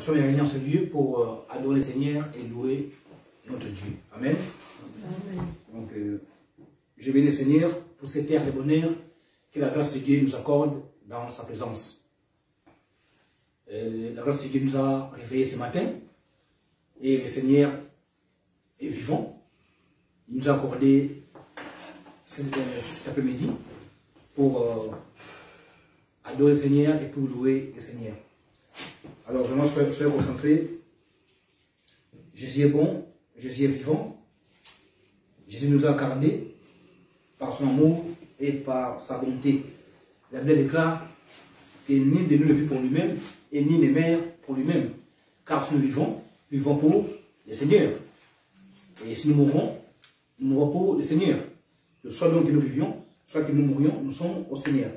sommes réunis en ce lieu pour adorer le Seigneur et louer notre Dieu. Amen. Amen. Donc, je bénis le Seigneur pour cette terre de bonheur que la grâce de Dieu nous accorde dans sa présence. La grâce de Dieu nous a réveillés ce matin et le Seigneur est vivant. Il nous a accordé cet après-midi pour adorer le Seigneur et pour louer le Seigneur. Alors vraiment, soyez concentrés. Jésus est bon, Jésus est vivant. Jésus nous a incarnés par son amour et par sa bonté. La Bible déclare que ni de nous ne vit pour lui-même et ni ne meurt pour lui-même. Car si nous vivons pour le Seigneur. Et si nous mourrons pour le Seigneur. Soit donc que nous vivions, soit que nous mourions, nous sommes au Seigneur.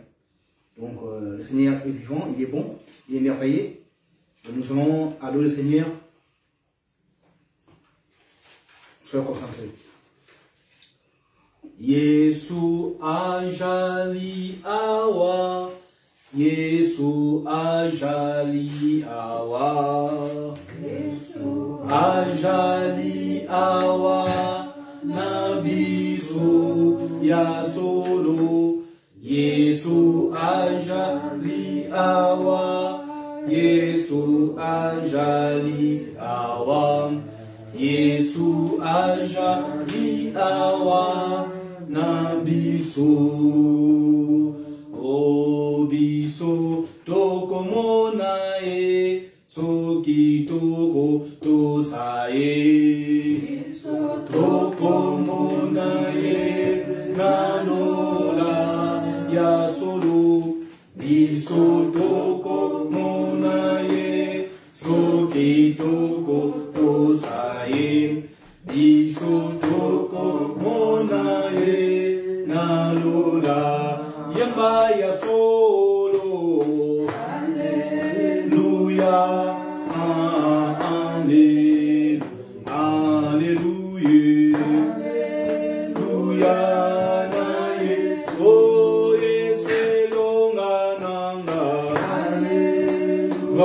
Donc le Seigneur est vivant, il est bon, il est merveilleux. Et nous allons adorer le Seigneur. Soyez concentrés. Yesu ajali awa, Yesu ajali awa, Yesu ajali awa, nabisu ya solo, Yesu ajali awa, Yesu ajali awa, Yesu ajali awa, nabiso obiso tokomona e soki toko tosae tokomona e nanola ya solo biso tokomona e soki toko tosae biso tokomona e nalola yamba ya solo Alléluia Alléluia Alléluia na Yesu oh Yesu longa nanga Alléluia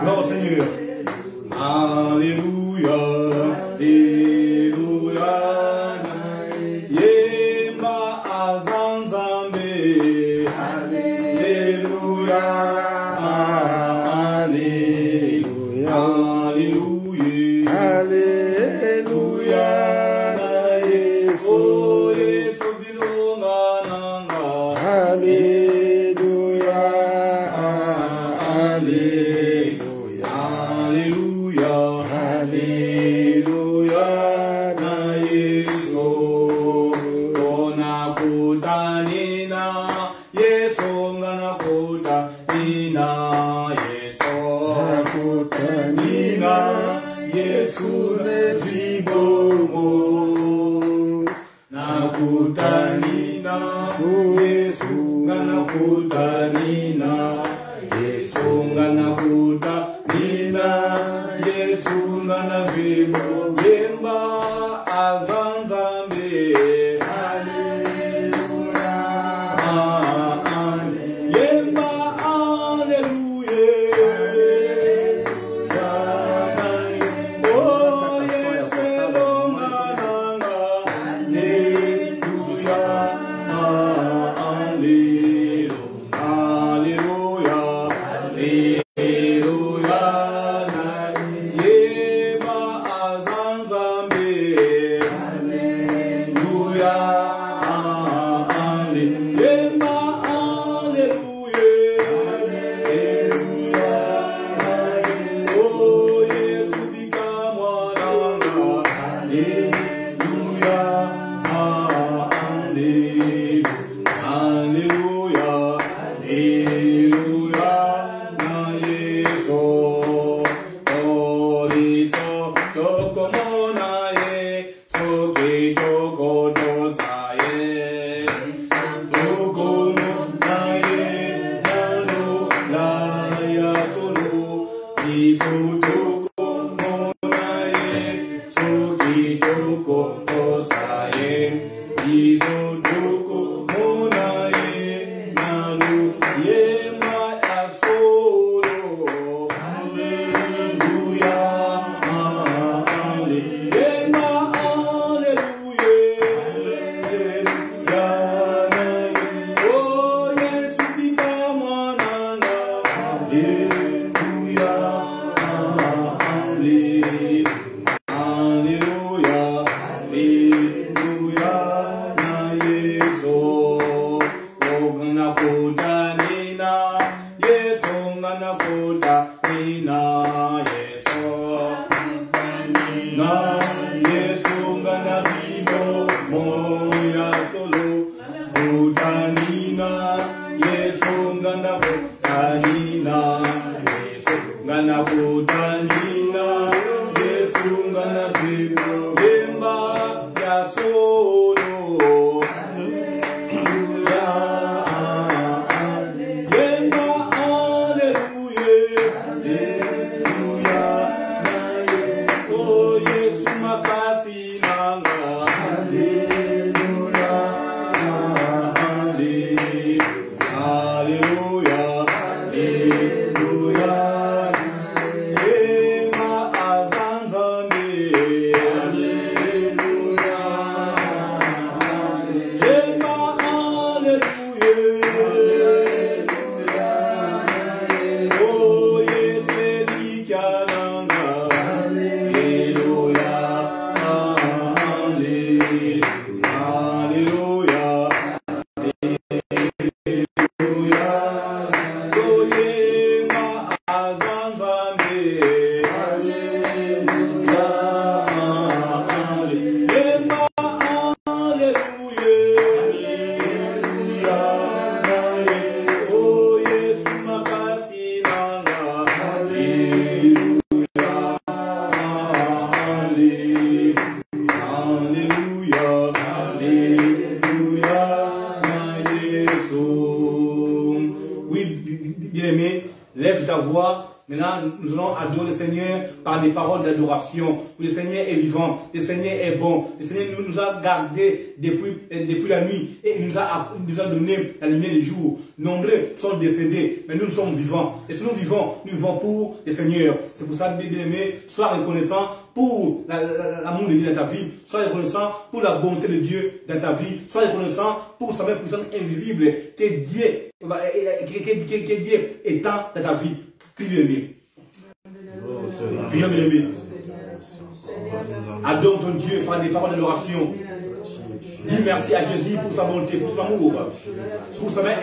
Gloire au Seigneur Alléluia Alléluia Yema azanzambe Alléluia Alléluia Alléluia Yesu oh Yesu bilonga nanga Alléluia Alléluia Alléluia Alléluia na Yesu ona kutanina Yesu ngana kutanina Yesu kutanina Yesu nezibomo na kutanina Yesu ngana kutanina Yesu ngana kutanina Yesu ngana zibo yemba azanzambe Hallelujah yemba Hallelujah oh Yesu longa nanga Hallelujah Hallelujah Hallelujah Yema azanzambe Hallelujah Yema Hallelujah Oh Yesu bikamwananga Hallelujah Hallelujah Hallelujah na Yesu Oriso tokomona ye soki toko tosaye tokomona ye nano la ya solo Isu tokomona ye soki toko tosaye Isu tokomona ye nano yema ya solo ngana kuda nina Yesu ngana kuda nina Yesu na Yesu ngana vivo moya solo kuda nina Yesu ngana kuda nina Yesu ngana kuda nina Yesu ngana vivo yemba ya solo Nous allons adorer le Seigneur par des paroles d'adoration. Le Seigneur est vivant, le Seigneur est bon. Le Seigneur nous a gardés depuis la nuit et il nous a donné la lumière du jour. Nombreux sont décédés, mais nous sommes vivants. Et si nous vivons pour le Seigneur. C'est pour ça, bien-aimé, sois reconnaissant pour l'amour de Dieu dans ta vie. Sois reconnaissant pour la bonté de Dieu dans ta vie. Sois reconnaissant pour sa puissance invisible que Dieu étend dans ta vie. Bien-aimé. Bien-aimé. Adore ton Dieu par des paroles d'adoration. Dis merci à Jésus pour sa bonté, pour son amour, pour sa main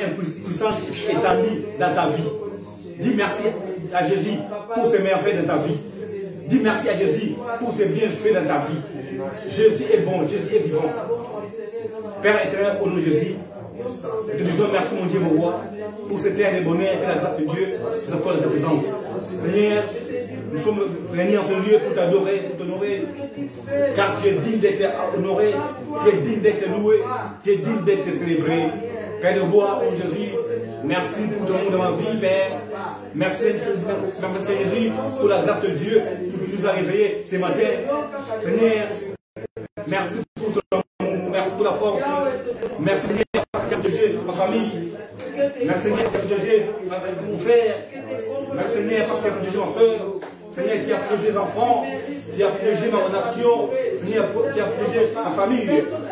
puissante étendue dans ta vie. Dis merci à Jésus pour ses merveilles dans ta vie. Dis merci à Jésus pour ses bienfaits dans ta vie. Jésus est bon, Jésus est vivant. Père éternel, au nom de Jésus, te disons merci mon Dieu, mon roi, pour cette terre de bonheur et la grâce de Dieu, c'est encore de sa présence. Seigneur, nous sommes réunis en ce lieu pour t'adorer, pour t'honorer, car tu es digne d'être honoré, tu es digne d'être loué, tu es digne d'être célébré. Père de roi, oh Jésus, merci pour ton amour dans ma vie, Père. Merci Jésus pour la grâce de Dieu qui nous a réveillés ce matin. Seigneur, merci pour ton amour, merci pour la force. Merci Seigneur, parce que Dieu, ma famille. Merci Seigneur, parce que Dieu, mon frère. Merci Seigneur, parce que Dieu, ma soeur. Seigneur, tu as protégé les enfants. Tu as protégé ma relation. Seigneur, tu as protégé ma famille.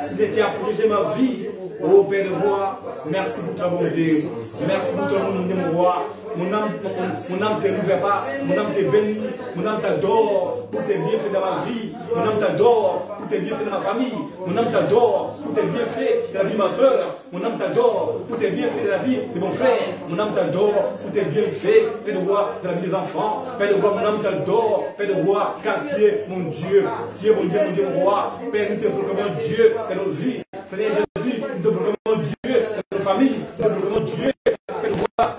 Seigneur, tu as protégé ma vie. Oh Père de roi, merci pour ta bonté. Merci pour ton amour, mon roi. Mon âme te loue pas, mon âme te bénit, mon âme t'adore pour tes bienfaits dans ma vie, mon âme t'adore pour tes bienfaits dans ma famille, mon âme t'adore pour tes bienfaits dans la vie de ma soeur, mon âme t'adore pour tes bienfaits dans la vie de mon frère, mon âme t'adore pour tes bienfaits, Père de roi, dans la vie des enfants, Père de roi, mon âme t'adore, Père de roi, car tu es mon Dieu, tu es mon Dieu, mon roi, Père, nous te proclamons Dieu dans nos vies, Seigneur Jésus, nous te proclamons Dieu dans nos familles, nous te proclamons Dieu, Père de roi.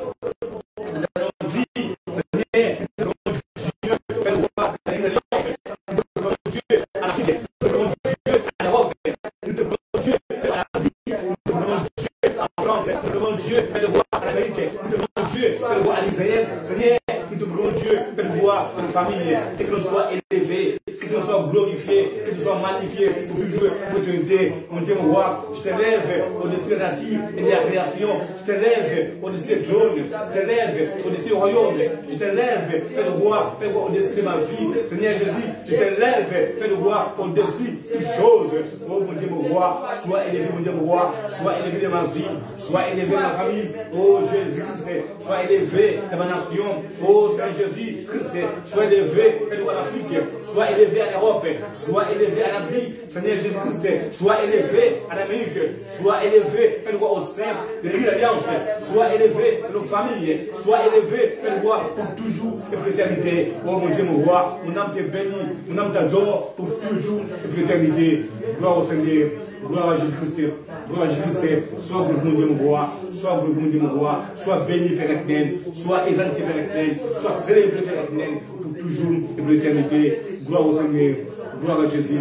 Famille, que tu sois élevé, que tu sois glorifié, que tu sois magnifié pour toujours pour l'éternité. Mon Dieu, mon roi, je t'élève au-dessus des natifs et de la création, je t'élève au-dessus des trônes, je t'élève au-dessus du royaume, je t'élève, Père de roi, au-dessus de ma vie, Seigneur Jésus, je t'élève, Père de roi, au-dessus de toutes choses. Oh mon Dieu, mon roi, sois élevé, mon Dieu, mon roi, sois élevé dans ma vie, sois élevé dans ma famille. Oh Jésus-Christ, sois élevé dans ma nation. Oh Saint Jésus-Christ, sois élevé en Afrique, sois élevé en Europe, sois élevé en en Asie, Seigneur Jésus-Christ, sois élevé en Amérique, sois élevé, Père, au sein de l'Alliance, sois élevé dans nos familles, sois élevé, Père, pour toujours et pour l'éternité. Oh mon Dieu, mon roi, mon âme te bénit, mon âme t'adore pour toujours et pour l'éternité. Gloire au Seigneur, gloire à Jésus-Christ, gloire à Jésus-Christ, sois glorifié, mon Dieu, mon roi, sois glorifié, mon Dieu, mon roi, sois béni, Père éternel, sois exalté, Père éternel, sois célébré, Père éternel, pour toujours et pour l'éternité. Gloire au Seigneur, gloire à Jésus,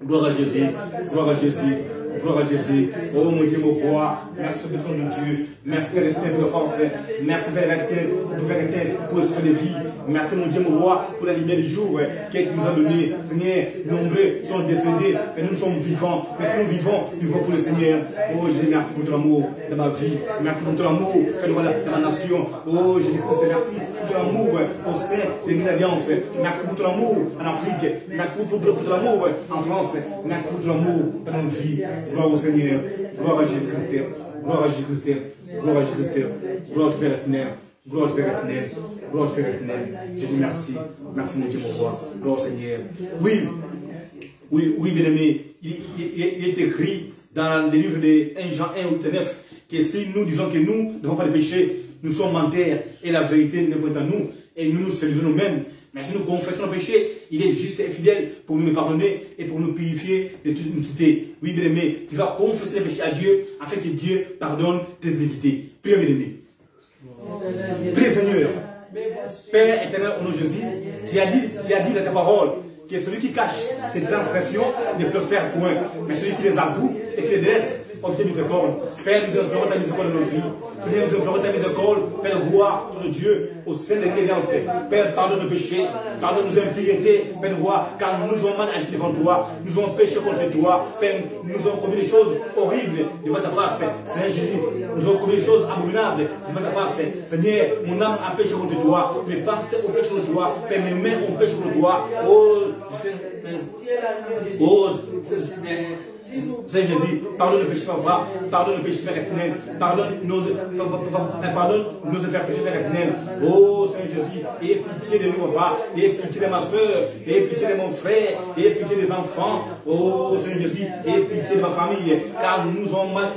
gloire à Jésus, gloire à Jésus. Gloire à Jésus. Oh mon Dieu, mon roi, merci pour le son de Dieu. Merci Père éternel pour la force. Merci Père éternel pour l'esprit de vie. Merci mon Dieu, mon roi, pour la lumière du jour qui nous a donné. Seigneur, nombreux sont décédés, mais nous sommes vivants. Mais si nous vivons, nous vivons pour le Seigneur. Oh Jésus, merci pour ton amour dans ma vie. Merci pour ton amour dans ma nation. Oh Jésus, merci pour ton amour au sein de l'église alliance. Merci pour ton amour en Afrique. Merci pour ton amour en France. Merci pour ton amour dans nos vies. Gloire au Seigneur, gloire à Jésus-Christ, gloire à Jésus-Christ, gloire à Jésus-Christ, gloire au Père éternel, gloire au Père éternel, gloire au Père éternel. Jésus, merci, merci mon Dieu, mon roi, gloire au Seigneur. Oui, bien aimé, il est écrit dans le livre de 1 Jean 1 ou 9 que si nous disons que nous n'avons pas de péché, nous sommes menteurs et la vérité n'est pas en nous et nous nous séduisons nous-mêmes. Mais si nous confessons nos péchés, il est juste et fidèle pour nous pardonner et pour nous purifier de toute iniquité. Oui, bien aimé, tu vas confesser les péchés à Dieu afin que Dieu pardonne tes iniquités. Prions, bien aimé. Priez, Seigneur. Père éternel, au nom de Jésus, tu as dit dans ta parole que celui qui cache ses transgressions ne peut faire point. Mais celui qui les avoue et qui les laisse, obtient miséricorde. Père, nous implorons ta miséricorde dans nos vies. Seigneur, nous implorons ta miséricorde, Père, roi, de Dieu, au sein de l'Alliance. Père, pardonne nos péchés, pardonne nos impiétés, Père, roi, car nous avons mal agi devant toi, nous avons péché contre toi, Père, nous avons commis des choses horribles devant ta face. Seigneur Jésus, nous avons commis des choses abominables devant ta face. Seigneur, mon âme a péché contre toi, mes pensées ont péché contre toi, Père, mes mains ont péché contre toi. Seigneur Jésus, pardonne le péché, papa, pardonne le péché, Père éternel, pardonne nos imperfections, Père éternel. Oh Seigneur Jésus, aie pitié de nous, papa, aie pitié de ma soeur, aie pitié de mon frère, aie pitié des enfants. Oh Seigneur Jésus, aie pitié de ma famille, car nous avons mal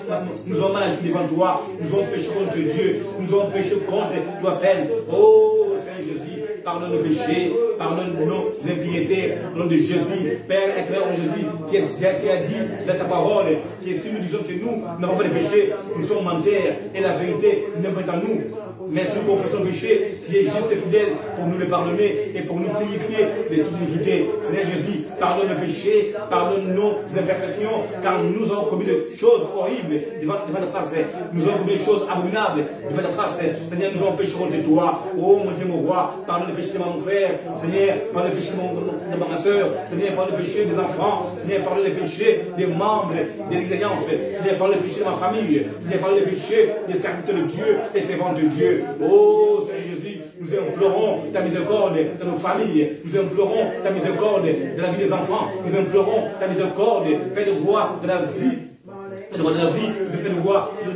agi devant toi, nous avons péché contre Dieu, nous avons péché contre toi seul. Oh Seigneur Jésus, pardonne nos péchés, pardonne nos impiétés, au nom de Jésus. Père éternel, au nom de Jésus, tu as dit dans ta parole que si nous disons que nous n'avons pas de péché, nous sommes menteurs et la vérité n'est pas en nous. Mais si nous confessons le péché, tu es juste et fidèle pour nous le pardonner et pour nous purifier de toute iniquité. Seigneur Jésus, pardonne le péché, pardonne nos imperfections, car nous avons commis des choses horribles devant ta face. Nous avons commis des choses abominables devant ta face. Seigneur, nous avons péché contre toi. Oh mon Dieu, mon roi, pardonne le péché de mon frère. Seigneur, pardonne le péché de ma soeur. Seigneur, pardonne le péché des enfants. Seigneur, pardonne le péché des membres de l'Alliance. Seigneur, pardonne le péché de ma famille. Seigneur, pardonne le péché des serviteurs de Dieu et servants de Dieu. Oh Seigneur Jésus, nous implorons ta miséricorde dans nos familles, nous implorons ta miséricorde dans la vie des enfants, nous implorons ta miséricorde, Père de roi, de la vie. De la vie, Père de roi, de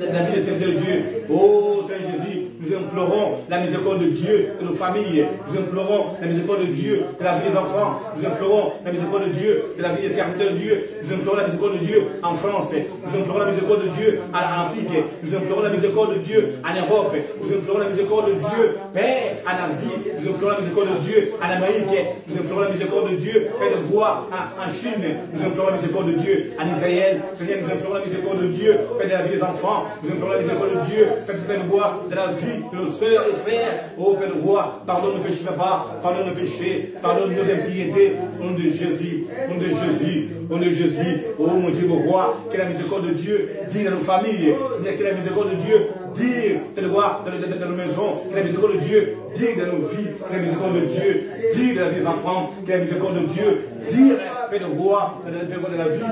la vie des serviteurs de Dieu. Oh Seigneur Jésus, nous implorons la miséricorde de Dieu de nos familles. Nous implorons la miséricorde de Dieu de la vie des enfants. Nous implorons la miséricorde de Dieu de la vie des serviteurs de Dieu. Nous implorons la miséricorde de Dieu en France. Nous implorons la miséricorde de Dieu en Afrique. Nous implorons la miséricorde de Dieu en Europe. Nous implorons la miséricorde de Dieu, Père, en Asie. Nous implorons la miséricorde de Dieu en Amérique. Nous implorons la miséricorde de Dieu, Père de roi, en Chine. Nous implorons la miséricorde de Dieu en Israël. Seigneur, nous implorons la miséricorde de Dieu, Père de la vie des enfants. Nous implorons la miséricorde de Dieu, Père de roi, de la vie de nos soeurs et frères. Oh Père de roi, pardonne nos péchés, papa, pardonne nos péchés, pardonne nos impiétés, au nom de Jésus, au nom de Jésus, au nom de Jésus. Oh mon Dieu, mon roi, que la miséricorde de Dieu dit dans nos familles, que la miséricorde de Dieu dit dans nos maisons, que la miséricorde de Dieu dit dans nos vies, que la miséricorde de Dieu dit dans la vie des enfants, que la miséricorde de Dieu dit, Père de roi, de la vie,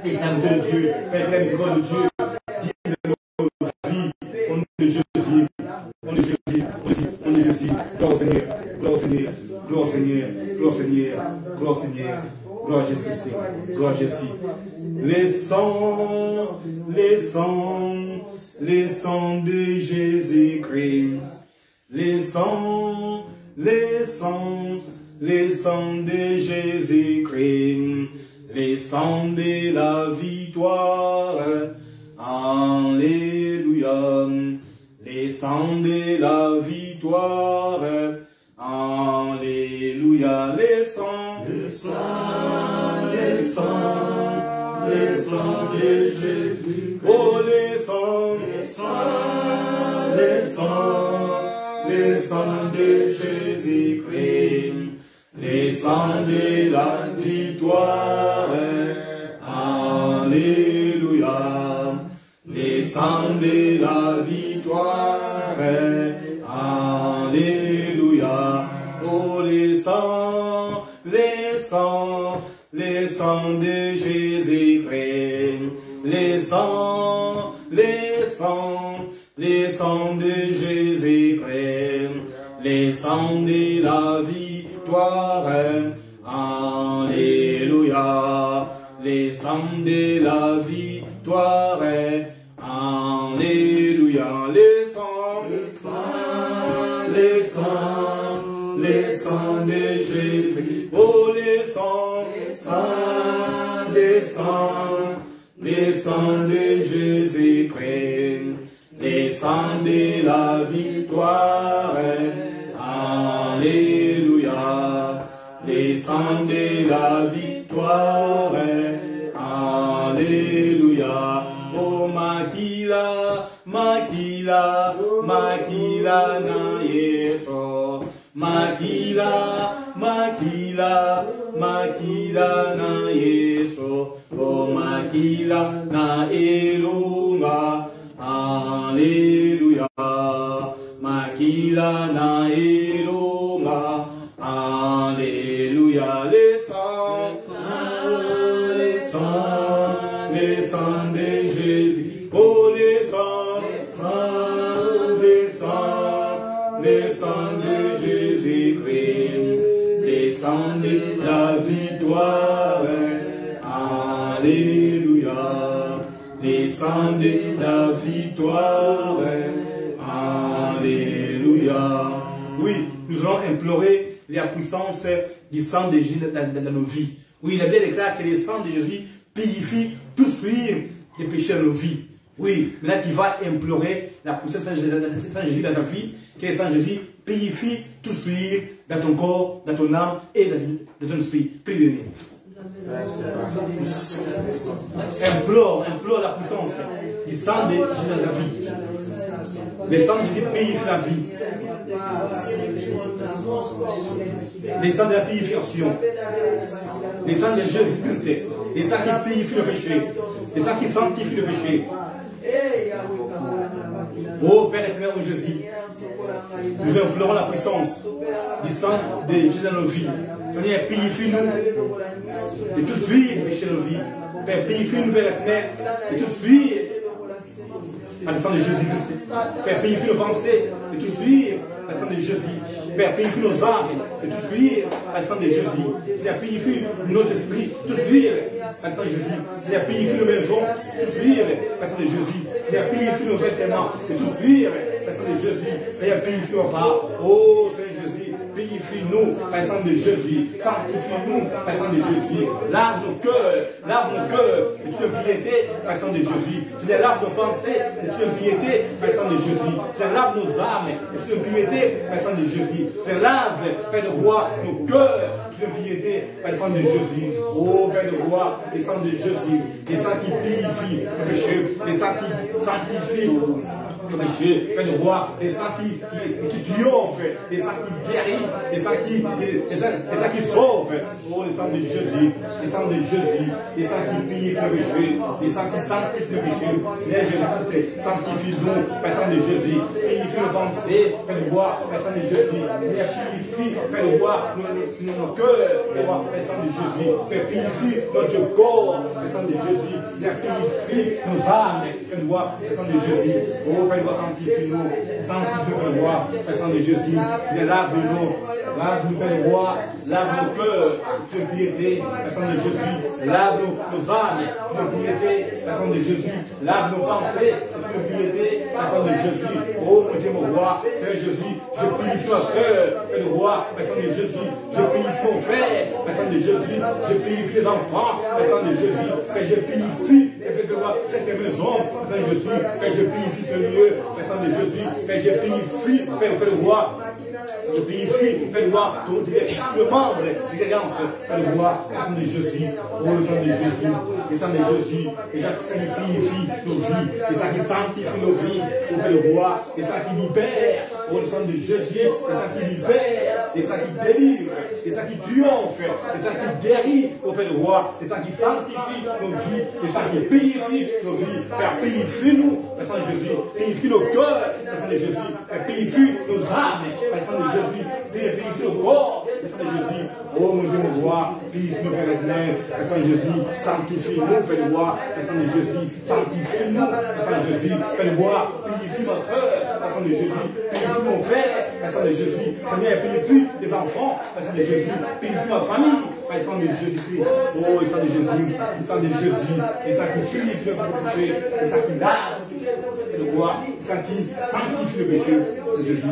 et ça de Dieu, Père, que la miséricorde de Dieu dit dans nos vies, au nom de Jésus. On est Jésus, gloire au Seigneur, gloire au Seigneur, gloire au Seigneur, gloire au Seigneur, gloire au Seigneur, gloire à Jésus-Christ, gloire à Jésus. Les sangs de Jésus-Christ, les sangs les sangs de Jésus-Christ, les sangs de la victoire. Alléluia, les sangs de la victoire. Alléluia, les sangs, les sangs, les sangs, les sangs de Jésus. Oh, les sangs, les sangs, les sangs, les sangs de Jésus-Christ, les sangs de la victoire. Alléluia, les sangs de la victoire. Alléluia, oh les sangs, les sangs, les sangs de Jésus-Christ, les sangs, les sangs, les sangs de Jésus-Christ, les sangs de la victoire. Alléluia, les sangs de la victoire. Alléluia, les sangs, les sangs, les sangs, les sangs de Jésus. Oh, les sangs, les sangs, les sangs, les sangs de Jésus-Christ, les sangs de la victoire. Alléluia, les sangs de la victoire. Alléluia. Oh, Makila, Makila, Makila na Yeso. Makila, Makila, Makila na Yeso. Oh, Makila na Elunga. Alléluia. Makila na Elunga. Alléluia. Les sangs, les sangs, les sangs de Jésus. Oh, les sangs, les sangs, les sangs de Jésus-Christ, les sangs de la victoire. Alléluia, les sangs de la victoire. Alléluia. Oui, nous allons implorer la puissance du sang de Jésus dans nos vies. Oui, la Bible déclare que le sang de Jésus purifie tout souillure des péchés dans nos vies. Oui, maintenant tu vas implorer la puissance de Jésus dans ta vie, que le sang de Jésus purifie tout souillure dans ton corps, dans ton âme et dans ton esprit. Prie. Implore la puissance du sang de Jésus dans ta vie. Le sang de Jésus purifie la vie. Les sangs de la purification, les sangs de Jésus-Christ, les sangs qui purifient le péché, les sangs qui sanctifient le péché. Oh Père éternel, oh Jésus, nous implorons la puissance du sang de Jésus dans nos vies. Seigneur, purifie-nous de tout suivre le péché dans nos vies. Père, purifie-nous, Père éternel, de tout suivre par le sang de Jésus-Christ. Père, purifie nos pensées, de tout suivre par le sang de Jésus. Père, purifie nos âmes, de tout suivre par le sang de Jésus. Seigneur, purifie notre esprit, de tout suivre par le sang de Jésus. Seigneur, purifie nos maisons, de tout suivre par le sang de Jésus. Seigneur, purifie nos vêtements, de tout suivre par le sang de Jésus. Seigneur, purifie nos pas. Oh Seigneur Jésus, purifie-nous par le sang de Jésus. Sanctifie-nous par le sang de Jésus. Lave nos cœurs de toute impiété par le sang de Jésus. Seigneur, lave nos pensées de toute impiété par le sang de Jésus. Seigneur, lave nos âmes de toute impiété par le sang de Jésus. Seigneur, lave, Père de roi, nos cœurs de toute impiété par le sang de Jésus. Oh Père de roi, le sang de Jésus, les sangs qui purifient le péché, les sangs qui sanctifient le péché, Père de roi, les sangs qui triomphent, les sangs qui guérissent, les sangs qui sauvent. Oh, le sang de Jésus, le sang de Jésus, les sangs qui purifient le péché, les sangs qui sanctifient le péché. Seigneur Jésus-Christ, sanctifie-nous par le sang de Jésus, purifie nos pensées, Père de roi, par le sang de Jésus. Seigneur, purifie, Père de roi, nos cœurs, Père par le sang de Jésus. Père, purifie notre corps, par le sang de Jésus. Seigneur, purifie nos âmes, Père de roi, par le sang de Jésus. Oh, Père de roi, sanctifie-nous, sanctifie, Père de roi, par le sang de Jésus. Seigneur, lave-nous, Père de roi, lave nos cœurs, de piété, par le sang de Jésus. Lave nos âmes, de piété, par le sang de Jésus. Lave nos pensées, de piété, par le sang de Jésus. Oh, mon Dieu, mon roi, Seigneur Jésus, je purifie ma soeur, Père le roi, personne de Jésus, je purifie mon frère, personne de Jésus, je purifie les enfants, personne de Jésus, que je purifie, Père le roi, cette maison, personne de Jésus, que je purifie ce lieu, personne de Jésus, que je purifie, Père le roi, je purifie, Père le roi, chaque membre, d'expérience, Père le roi, personne de Jésus, oh le sang de Jésus, le sang de Jésus, et ça qui purifie nos vies, et ça qui sanctifie nos vies, oh Père le roi, et ça qui libère, oh le sang de Jésus, et ça qui libère, et ça qui délivre, et ça qui triomphe, et ça qui guérit, oh Père le roi, et ça qui sanctifie nos vies, et ça qui purifie nos vies. Père, purifie-nous, Père Saint Jésus, purifie nos cœurs, Père Saint Jésus, Père, purifie nos âmes, Père Saint Jésus, purifie nos corps, Père Saint Jésus, oh mon Dieu, mon roi, purifie nos Père éternel, Père Saint Jésus, sanctifie-nous, Père le roi, Père Saint Jésus, sanctifie-nous, Père Saint Jésus, Père le roi, purifie ma soeur, Père Saint Jésus, purifie mon frère, Père Saint Jésus, Seigneur, purifie les enfants, Père Saint Jésus, purifie ma famille, Père Saint de Jésus-Christ, oh, le sang de Jésus, le sang de Jésus, et ça qui purifie le péché, et ça qui lave le roi, ça qui sanctifie le péché de Jésus.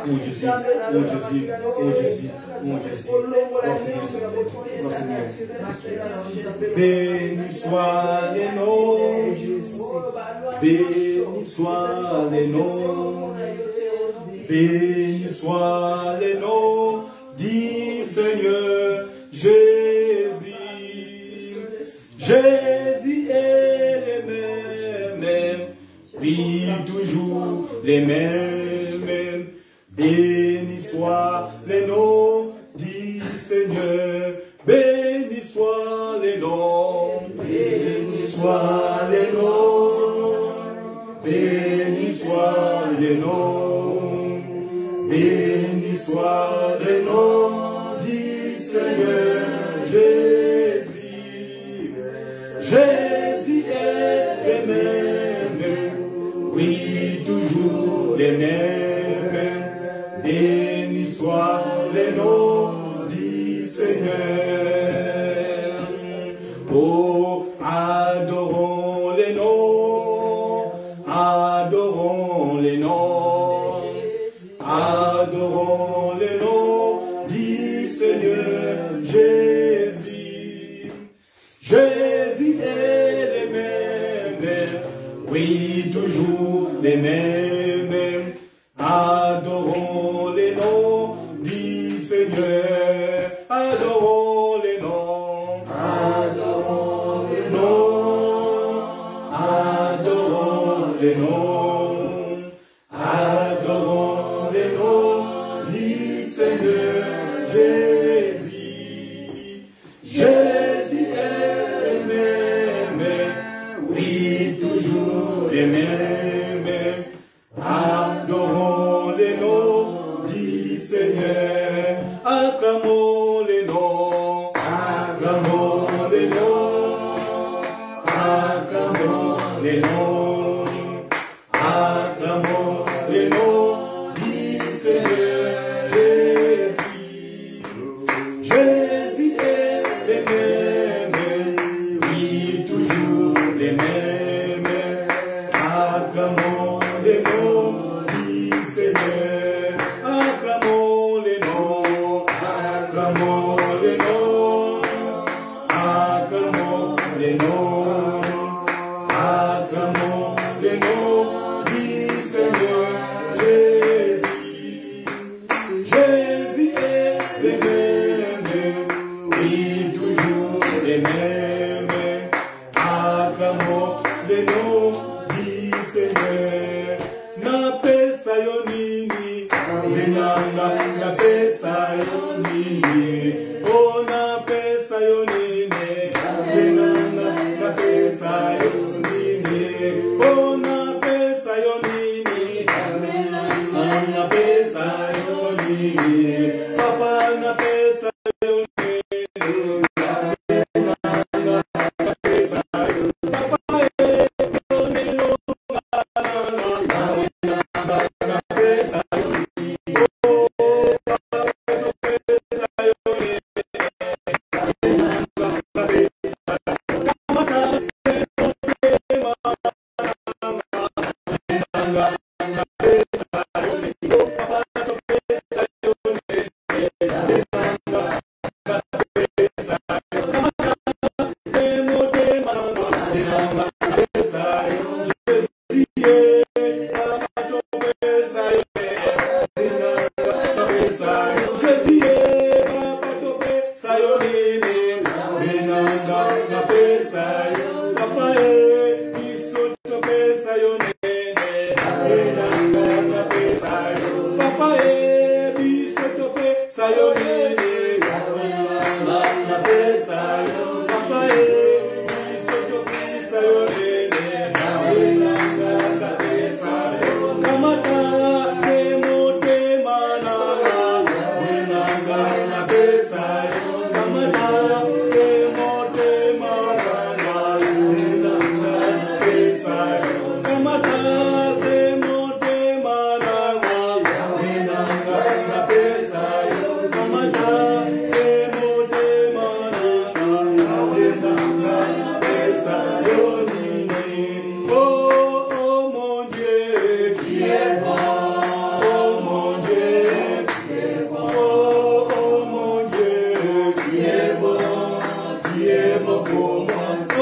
Oh Jésus, oh Jésus, oh Jésus, oh Jésus, oh Seigneur. Béni soient les noms, béni soient les noms, béni soient les noms, dit Seigneur Jésus. Jésus est le même, oui, toujours les mêmes. Béni soient les noms, dit Seigneur. Béni soient les noms, béni soient les noms, béni soient les noms, béni soient les noms, dit Seigneur Jésus. Jésus est le même, oui, toujours les mêmes. Béni soient les noms, dit Seigneur. Oh, adorons les noms, adorons les noms, adorons les noms, dit Seigneur Jésus. Jésus est le même, oui, toujours les mêmes. Adorons les noms, dit Seigneur. Adorons les noms, adorons les noms, adorons les noms, adorons les noms, dit Seigneur Jésus. Jésus est le même, oui, toujours les mêmes. Adorons les noms, dit Seigneur. Acclamons les noms, acclamons les noms, acclamons les noms, acclamons les noms, dit Seigneur Jésus. Jésus est le même, oui, toujours les mêmes. Acclamons les noms, dit Seigneur. Acclamons les noms, acclamons les noms, acclamons les noms, acclamons les noms, dit Seigneur Jésus. Jésus est le même, oui, toujours les mêmes. Acclamons les noms, dit Seigneur. Na pesa yonini, minanga, na pesa yonini, oh na pesa yonini, minanga, na pesa yonini, oh na pesa yonini, na pesa yonini, papa na pesa yonini, na pesa yonini, papa yonini. Papa e biso tope sayo nene na pesa yo. Papa e biso tope sayo nene na pesa yo. Kamata te mote mana na pesa yo. Kamata te mote mana na pesa yo. Kamata te mote mana na pesa yo. Kamata te mote mana na pesa yo nini. Oh mon Dieu, tu es bon. Oh mon Dieu, tu es bon. Oh mon Dieu, tu es bon pour moi. Oh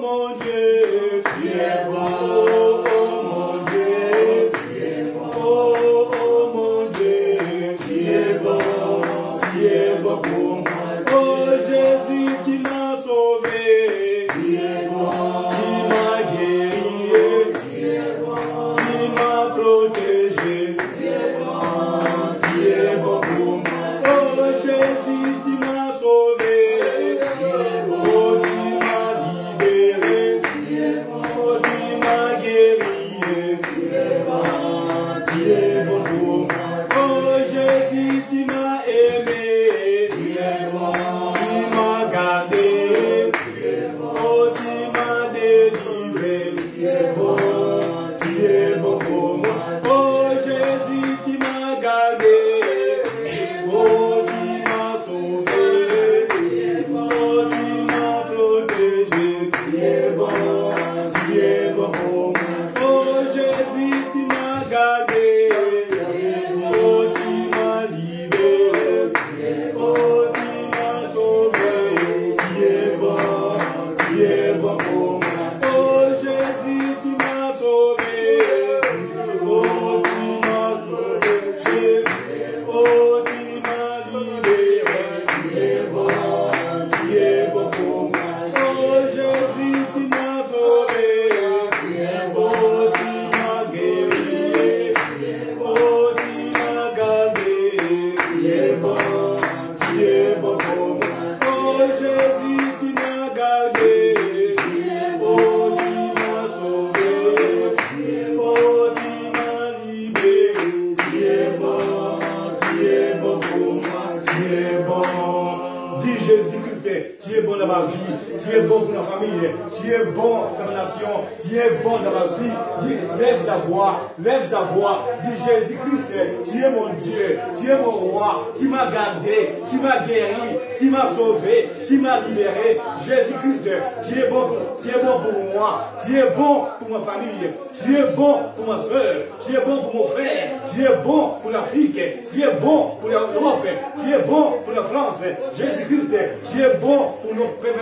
mon Dieu, tu es bon. Oh mon Dieu, tu es bon. Oh mon Dieu, tu es bon pour moi. Oh Jésus, tu m'as sauvé. Tu es bon. Tu m'as guéri. Tu es bon. Tu m'as protégé. Tu es bon. Tu es bon pour moi. Oh Jésus, tu m'as sauvé. Tu es bon. Oh, tu m'as libéré. Tu es bon. Oh, tu m'as guéri. Tu es bon. Tu es bon pour moi. Oh Jésus, tu m'as aimé. Tu es bon. Tu m'as gardé. Tu es bon. Oh, tu m'as délivré. Tu es bon. Tu es bon pour moi. Oh Jésus, tu m'as gardé. Oh, tu m'as sauvé. Oh, tu m'as protégé. Tu es bon. Tu es bon pour moi. Oh Jésus, tu m'as gardé. Oh, tu m'as libéré. Oh, tu m'as sauvé. Tu es bon. Tu es bon pour moi. Oh Jésus, tu m'as sauvé. Oh, tu m'as protégé. Oh, tu m'as libéré. Tu es bon. Tu es bon pour moi. Oh Jésus, tu m'as sauvé. Tu es bon. Oh, tu m'as guéri. Oh, tu m'as gardé. Tu es bon. Tu es bon pour moi. Oh Jésus, tu m'as gardé. Oh, tu m'as sauvé. Oh, tu m'as libéré. Tu es bon. Tu es bon pour moi. Tu es bon. Dis Jésus-Christ, tu es bon dans ma vie. Tu es bon pour ma famille. Tu es bon dans ma nation. Tu es bon dans ma vie. Dis, lève ta voix. Lève ta voix. Dis Jésus-Christ, tu es mon Dieu. Tu es mon roi. Tu m'as gardé. Tu m'as guéri. Tu m'as sauvé. Tu m'as libéré. Jésus-Christ, tu es bon pour moi. Tu es bon pour ma famille. Tu es bon pour ma soeur. Tu es bon pour mon frère. Tu es bon pour l'Afrique. Tu es bon pour l'Europe. Tu es bon pour la France. Jésus-Christ, tu es bon pour nos frères.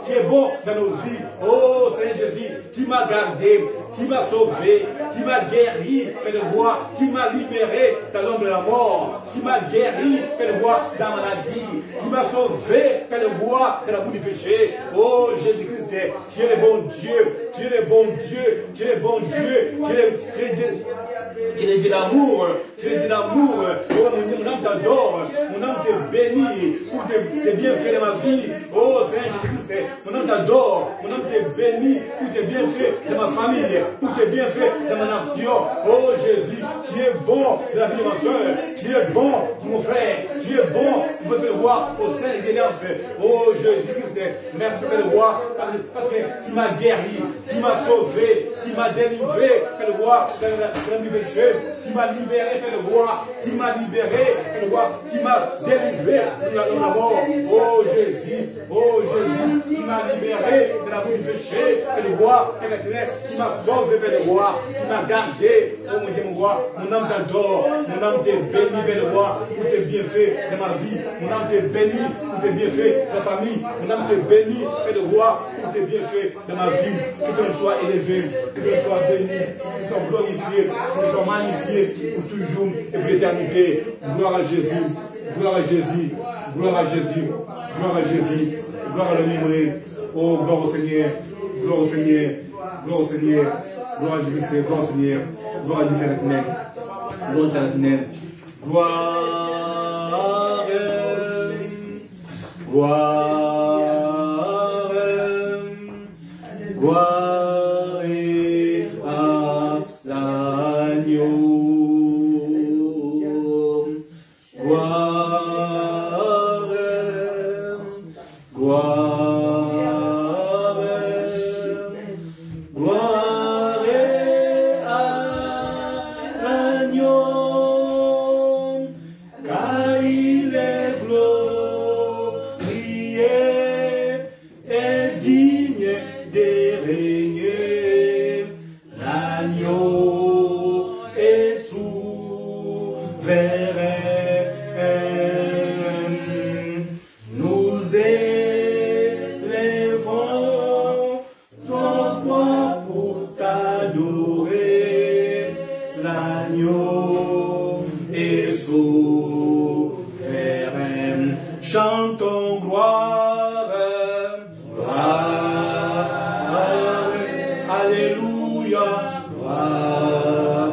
Tu es bon dans nos vies. Oh Seigneur Jésus, tu m'as gardé. Tu m'as sauvé. Tu m'as guéri, Père de roi. Tu m'as libéré dans l'ombre de la mort. Tu m'as guéri, Père de roi, dans la maladie. Tu m'as sauvé, Père de roi, de la boue du péché. Oh Jésus-Christ, tu es le bon Dieu. Tu es le bon Dieu. Tu es le bon Dieu. Tu es le Dieu d'amour. Tu es le Dieu d'amour. Oh, mon âme t'adore. Mon âme te bénit pour tes bienfaits dans ma vie. Oh Seigneur Jésus-Christ, mon âme t'adore. Mon âme te bénit pour tes bienfaits dans ma famille. Pour tes bienfaits dans ma nation. Oh Jésus, tu es bon de la vie de ma soeur. Tu es bon pour mon frère. Tu es bon pour me faire voir au sein de l'Alliance. Oh Jésus-Christ, merci Père le roi, parce que tu m'as guéri, tu m'as sauvé, tu m'as délivré, Père le roi, de du péché. Tu m'as libéré, Père le roi. Tu m'as libéré, Père le roi. Tu m'as délivré de la mort. Oh Jésus, tu m'as libéré de la boue du péché, Père le roi, Père l'éternel. Tu m'as sauvé, Père le roi. Tu m'as gardé, oh mon Dieu, mon roi. Mon âme t'adore, mon âme te bénit, Père le roi, pour tes bienfaits dans ma vie. Mon âme te bénit pour tes bienfaits dans ma famille. Mon âme te bénit, Père le roi, pour tes bienfaits dans ma vie. Que ton sois élevé, que ton sois béni, que ton sois glorifié, que ton sois magnifié pour toujours et pour l'éternité. Gloire à Jésus, gloire à Jésus, gloire à Jésus, gloire à Jésus, gloire à l'unité. Oh, gloire au Seigneur, gloire au Seigneur, gloire au Seigneur, Gloire à Jésus-Christ, gloire au Seigneur, gloire à Dieu éternel, gloire à l'éternel, gloire, gloire, gloire à l'agneau, gloire, gloire, gloire à l'agneau, car il est glorieux et digne de régner. L'agneau est souverain. Nous élevons ton voix pour t'adorer. L'agneau est souverain. Chantons gloire, gloire, alléluia, gloire,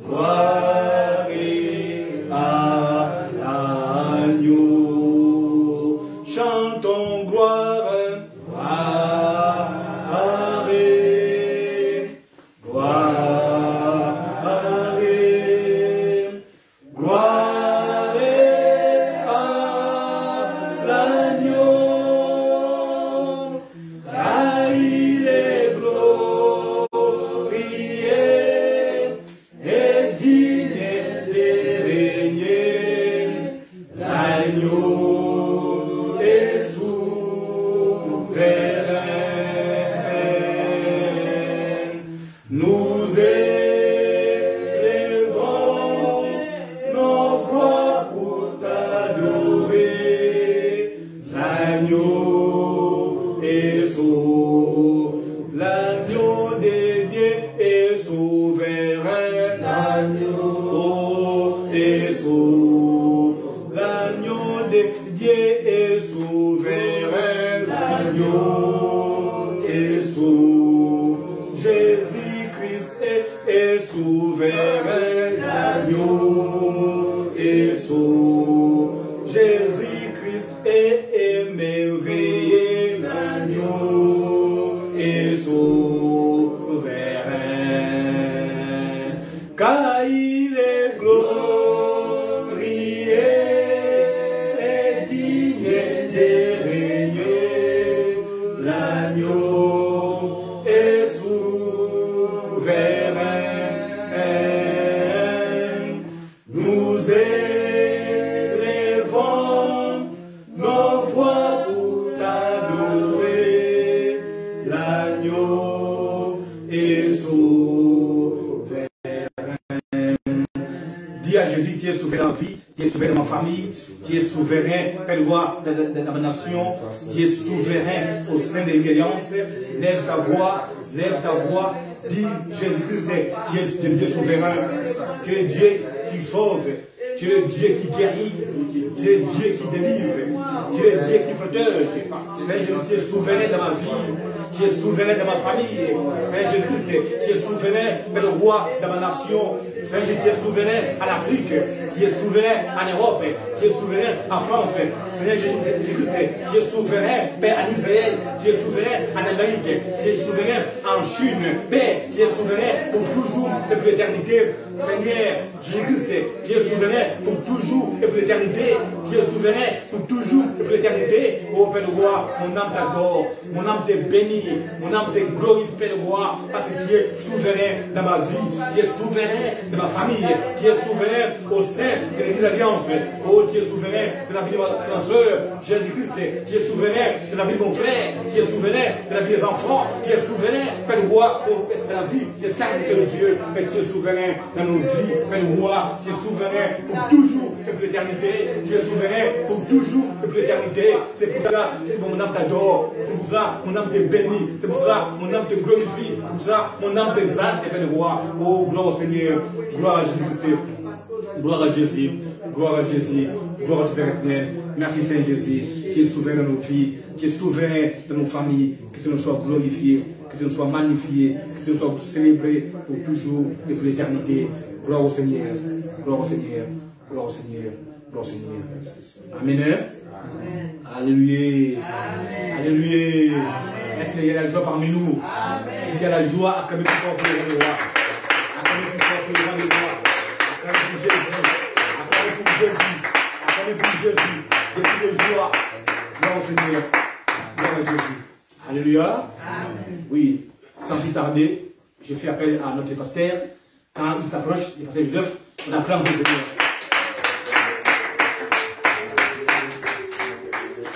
gloire à l'agneau. Chantons gloire, gloire, gloire, gloire à l'agneau, car il est glorieux et digne de régner. L'agneau est souverain. Nous élevons nos voix pour t'adorer. L'agneau est souverain. L'agneau de Dieu est souverain. L'agneau est souverain. L'agneau de Dieu est souverain. L'agneau est souverain. Jésus-Christ est souverain. L'agneau est souverain. Jésus-Christ est émerveillé. L'agneau est souverain. Car il est glorieux et digne de régner. L'agneau est souverain. Nous élevons nos voix pour t'adorer. L'agneau est souverain. Dis à Jésus, tu es souverain dans ma vie, tu es souverain dans ma famille, tu es souverain, Père roi de ma nation, tu es souverain au sein de l'Alliance. Lève ta voix, dis Jésus-Christ, tu es Dieu souverain, tu es Dieu qui sauve, tu es Dieu qui guérit, tu es Dieu qui délivre, tu es Dieu qui protège. Seigneur Jésus, tu es souverain dans ma vie, tu es souverain dans ma famille. Seigneur Jésus-Christ, tu es souverain, Père le roi de ma nation. Seigneur Jésus, tu es souverain en Afrique, tu es souverain en Europe, tu es souverain en France. Seigneur Jésus-Christ, tu es souverain, Père, en Israël, tu es souverain en Amérique, tu es souverain en Chine. Père, tu es souverain pour toujours et pour l'éternité. Seigneur Jésus-Christ, tu es souverain pour toujours et pour l'éternité. Tu es souverain pour toujours et pour l'éternité. Oh Père le roi, mon âme t'adore, mon âme te bénit, mon âme te glorifie, Père le roi, parce que tu es souverain dans ma vie, tu es souverain de ma famille, tu es souverain au sein de l'Église Alliance. Oh, tu es souverain de la vie de ma soeur, Jésus-Christ, tu es souverain de la vie de mon frère, tu es souverain de la vie des enfants, tu es souverain, Père le roi, de la vie des serviteurs de Dieu, mais tu es souverain dans nos vies, Père le roi, tu es souverain pour toujours et pour l'éternité, tu es souverain pour toujours et pour l'éternité. C'est pour cela que mon âme t'adore, c'est pour cela mon âme te bénit, c'est pour cela mon âme te glorifie, c'est pour cela mon âme t'exalte, Père le roi. Oh, gloire au Seigneur, gloire à Jésus-Christ, gloire à Jésus, gloire à Jésus, gloire à Père éternel. Merci Saint Jésus, tu es souverain dans nos vies, tu es souverain dans nos familles, que tu nous sois glorifié que tu nous sois magnifié, que tu nous sois célébré pour toujours et pour l'éternité. Gloire au Seigneur, gloire au Seigneur, gloire au Seigneur, gloire au Seigneur. Amen. Alléluia. Alléluia. Est-ce qu'il y a la joie parmi nous? Si il y a la joie, acclamez plus fort pour le roi. Acclamez plus fort pour le roi. Acclamez pour Jésus. Acclamez pour Jésus. Acclamez pour Jésus. Depuis les joies. Gloire au Seigneur. Gloire à Jésus. Alléluia. Oui, sans plus tarder, je fais appel à notre pasteur. Quand il s'approche, le pasteur Joseph, on acclame le Seigneur.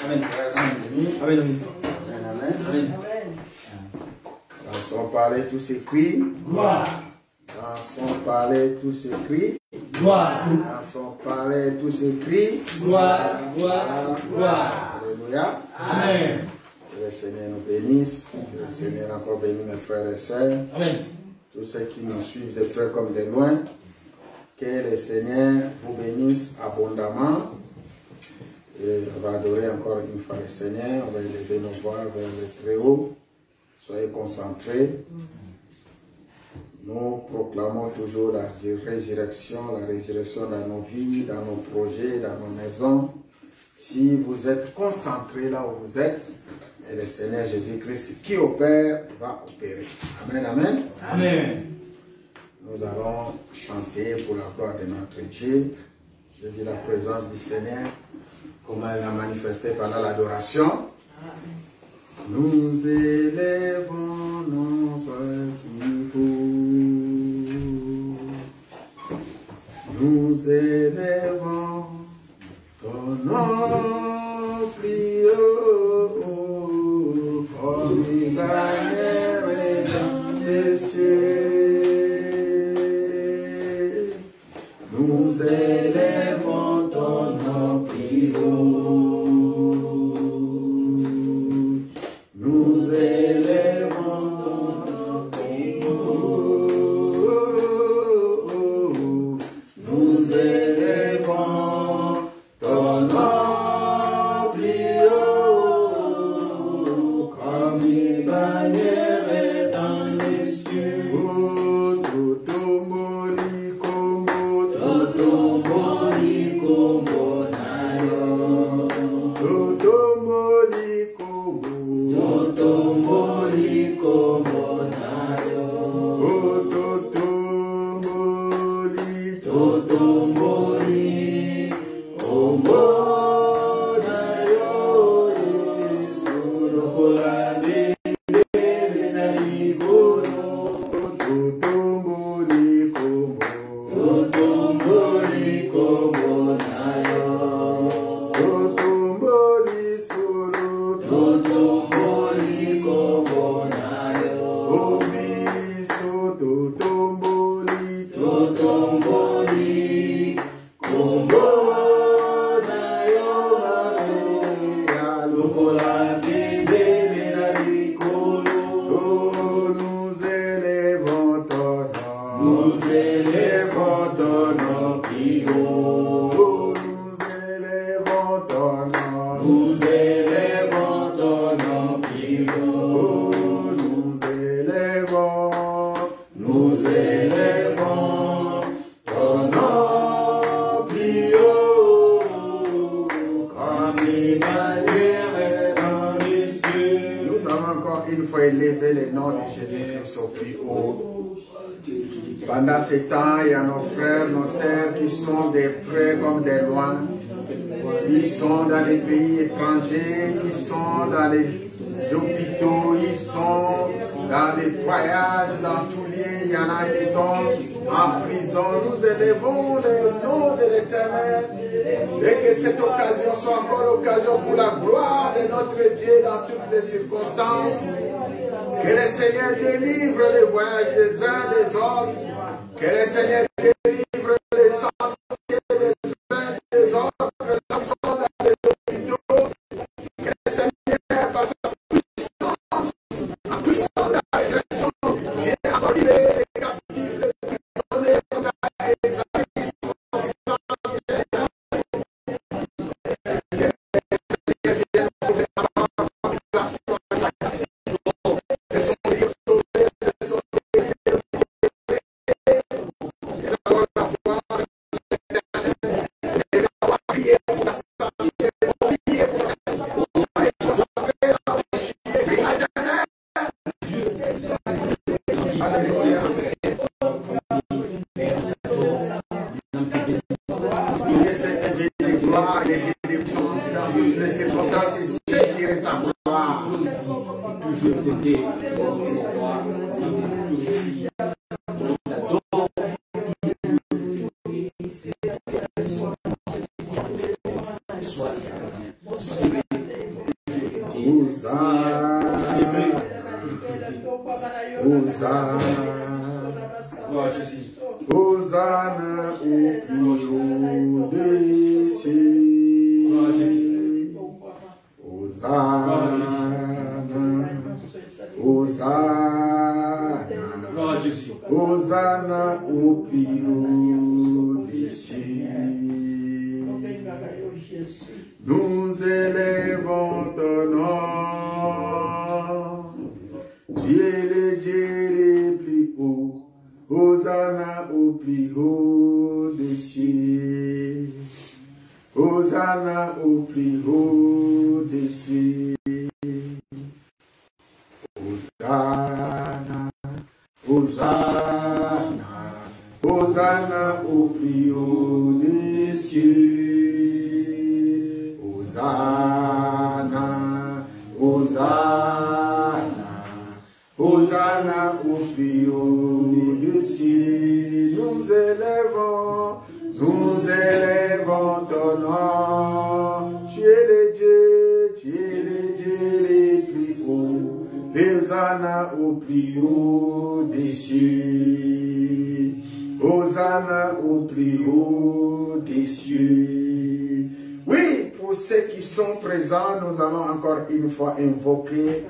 Amen. Amen. Amen. Amen. Dans son palais, tous ces cris. Gloire. Dans son palais, tous ces cris. Gloire. Dans son palais, tous ces cris. Gloire. Gloire. Gloire. Alléluia. Amen. Que le Seigneur nous bénisse. Que le Seigneur encore bénisse mes frères et sœurs. Amen. Tous ceux qui nous suivent de près comme de loin. Que le Seigneur vous bénisse abondamment. Et on va adorer encore une fois le Seigneur. On va élever nos voix vers le Très-Haut. Soyez concentrés. Nous proclamons toujours la résurrection dans nos vies, dans nos projets, dans nos maisons. Si vous êtes concentrés là où vous êtes, et le Seigneur Jésus-Christ qui opère va opérer. Amen, amen. Amen. Nous allons chanter pour la gloire de notre Dieu. Je vis la présence du Seigneur, comme elle l'a manifesté pendant l'adoration. Nous élèvons nos voix. Nous élèvons ton nom plus haut, comme une bannière dans les cieux. Nous élèvons ton nom plus haut. Nous élèvons ton nom plus haut. Nous élèvons ton nom plus haut, comme une bannière dans les cieux. Oh, Totomboli Kombo, Totomboli Kombo Nayo. Totomboli Kombo, Totomboli Kombo Nayo. Oh, Totomboli, Totomboli Kombo Nayo. Yesu lokolande na ligolo. Totomboli Kombo, Totomboli Kombo Nayo. Totomboli solo, Totomboli Kombo Nayo. Obiso Totomboli, Totomboli Kombo Nayo. Masia lokolande na ligolo. Oh, nous élèvons ton nom. Nous élèvons ton nom plus haut. Oh, nous élèvons ton nom. Nous élèvons ton nom plus haut. Oh, nous élèvons ton nom plus haut, comme une bannière dans les cieux. Nous avons encore une fois élevé le nom de Jésus-Christ au plus haut. Pendant ce temps, il y a nos frères, nos sœurs qui sont de près comme de loin. Ils sont dans les pays étrangers, ils sont dans les hôpitaux, ils sont dans les voyages, dans tous lieux. Il y en a qui sont en prison. Nous élevons le nom de l'Éternel. Et que cette occasion soit encore l'occasion pour la gloire de notre Dieu dans toutes les circonstances. Que le Seigneur délivre les voyages des uns des autres. Que le Seigneur délivre les sentiers des uns des autres. Là qui sont dans les hôpitaux. Que le Seigneur, par sa puissance, en puissance de la résurrection, vienne encore libérer les captifs, les prisonniers, comme à Esaïe 61. Que le Seigneur vienne sauver encore la foi. Ce sont des Alléluia. Tu es cet Dieu de gloire, il est de puissance dans toutes les circonstances, il sait tirer sa gloire. Toujours t'aider, gloire, glorifie, t'adore. Hosanna au plus haut des cieux. Hosanna, Hosanna, Hosanna au plus haut des cieux. Nous élevons ton nom, Dieu les plus hauts. Hosanna au plus haut des cieux. Hosanna au plus haut des cieux. Hosanna, Hosanna, Hosanna au plus haut des cieux. Hosanna, Hosanna, Hosanna au plus haut des cieux. Nous élevons ton nom. Tu es le Dieu les plus hauts. Hosanna au plus haut des cieux. Hosanna au plus haut des cieux. Oui, pour ceux qui sont présents, nous allons encore une fois invoquer